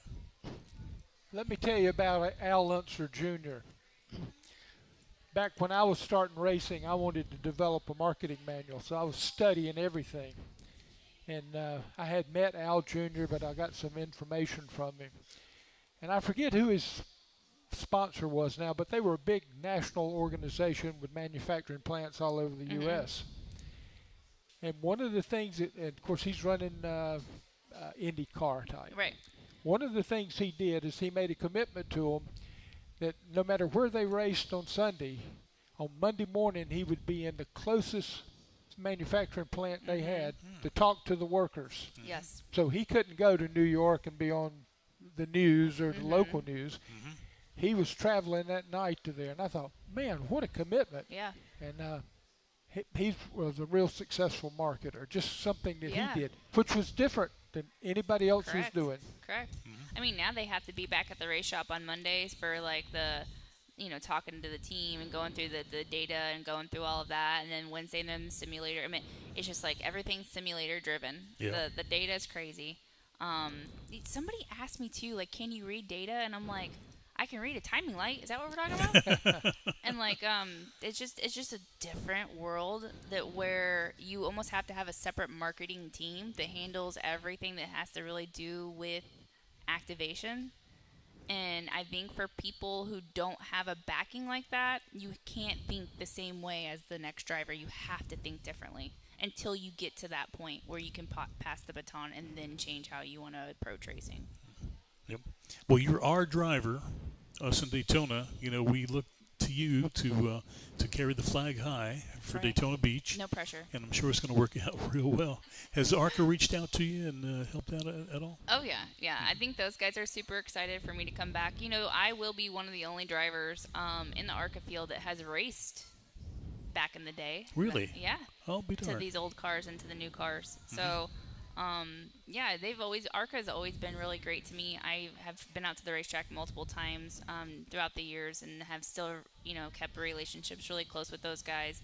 Let me tell you about Al Unser Jr. Back when I was starting racing, I wanted to develop a marketing manual, so I was studying everything. And I had met Al Jr., but I got some information from him. And I forget who his sponsor was now, but they were a big national organization with manufacturing plants all over the U.S. And one of the things, and of course he's running IndyCar type. Right. One of the things he did is he made a commitment to them that no matter where they raced on Sunday, on Monday morning he would be in the closest manufacturing plant they had to talk to the workers. Yes. So he couldn't go to New York and be on the news or the local news. He was traveling that night to there, and I thought, man, what a commitment. Yeah. And he was a real successful marketer, just something that Yeah. he did, which was different than anybody else was doing. Correct. I mean, now they have to be back at the race shop on Mondays for talking to the team and going through the data and going through all of that. And then Wednesday, and then the simulator. I mean, it's just everything's simulator driven. Yeah. The data is crazy. Somebody asked me too, can you read data? And I'm like, I can read a timing light. Is that what we're talking about? And it's just a different world where you almost have to have a separate marketing team that handles everything that has to really do with activation. And I think for people who don't have a backing like that, you can't think the same way as the next driver. You have to think differently until you get to that point where you can pass the baton and then change how you want to approach racing. Yep. Well, you're our driver, us in Daytona. We look to you to carry the flag high for Right. Daytona Beach. No pressure. And I'm sure it's going to work out real well. Has ARCA reached out to you and helped out at all? Oh, yeah. Yeah, I think those guys are super excited for me to come back. I will be one of the only drivers in the ARCA field that has raced back in the day. Really? Yeah. Oh, be To darned. these old cars and to the new cars. So, ARCA has always been really great to me. I have been out to the racetrack multiple times throughout the years and have still, kept relationships really close with those guys.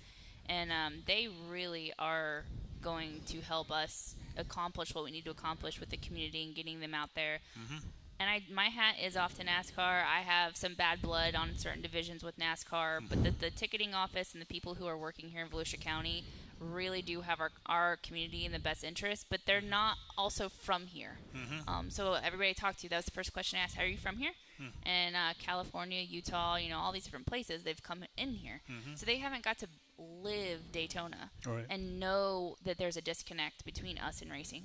And they really are going to help us accomplish what we need to accomplish with the community and getting them out there. And my hat is off to NASCAR. I have some bad blood on certain divisions with NASCAR, but the ticketing office and the people who are working here in Volusia County really do have our community in the best interest, but they're not also from here. So everybody I talked to, that was the first question I asked, how are you from here? And California, Utah, all these different places, they've come in here. So they haven't got to live Daytona and know that there's a disconnect between us and racing.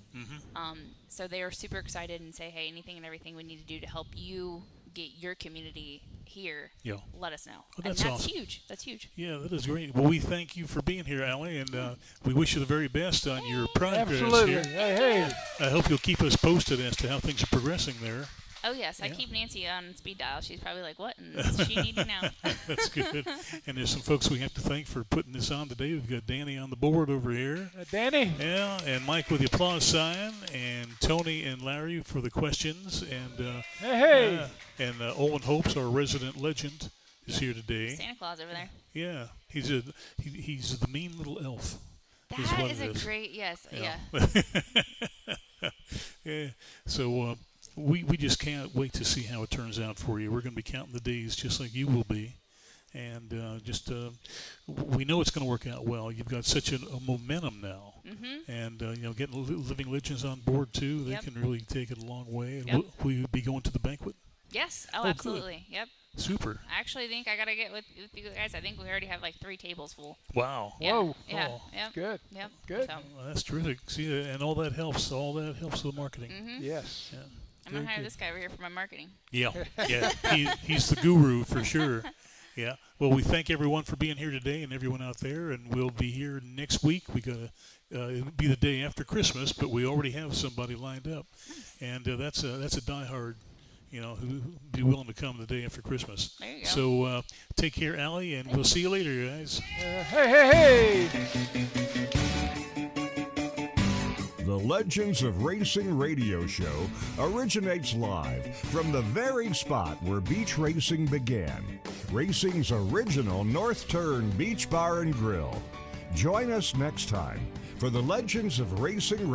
So they are super excited and say, hey, anything and everything we need to do to help you get your community here, let us know. Well, and that's awesome. Huge. That's huge. Yeah, that is great. Well, we thank you for being here, Allie, and we wish you the very best on your progress Absolutely. here. Hey. I hope you'll keep us posted as to how things are progressing there. Oh, yes. I keep Nancy on speed dial. She's probably like, what? And she needs to know. That's good. And there's some folks we have to thank for putting this on today. We've got Danny on the board over here. Danny. Yeah, and Mike with the applause sign, and Tony and Larry for the questions. And and Owen Hopes, our resident legend, is here today. Santa Claus over there. Yeah, he's the mean little elf. That is a great, yes, yeah. Yeah. So we just can't wait to see how it turns out for you. We're going to be counting the days just like you will be. And we know it's going to work out well. You've got such a momentum now. And, getting Living Legends on board, too, they can really take it a long way. And will you be going to the banquet? Yes. Oh, absolutely. Good. Yep. Super. I actually think I got to get with you guys. I think we already have like 3 tables full. Wow. Yeah. Whoa. Yeah. Oh. Yep. Good. Yep. Good. So. Well, that's terrific. See, and all that helps. All that helps with the marketing. Yes. Yeah. I'm going to hire this guy over here for my marketing. Yeah. He's the guru for sure. Yeah. Well, we thank everyone for being here today and everyone out there, and we'll be here next week. We got to it'll be the day after Christmas, but we already have somebody lined up, and that's a diehard, who be willing to come the day after Christmas. There you go. So take care, Allie, and we'll see you later, guys. Hey. The Legends of Racing radio show originates live from the very spot where beach racing began. Racing's original North Turn Beach Bar and Grill. Join us next time for the Legends of Racing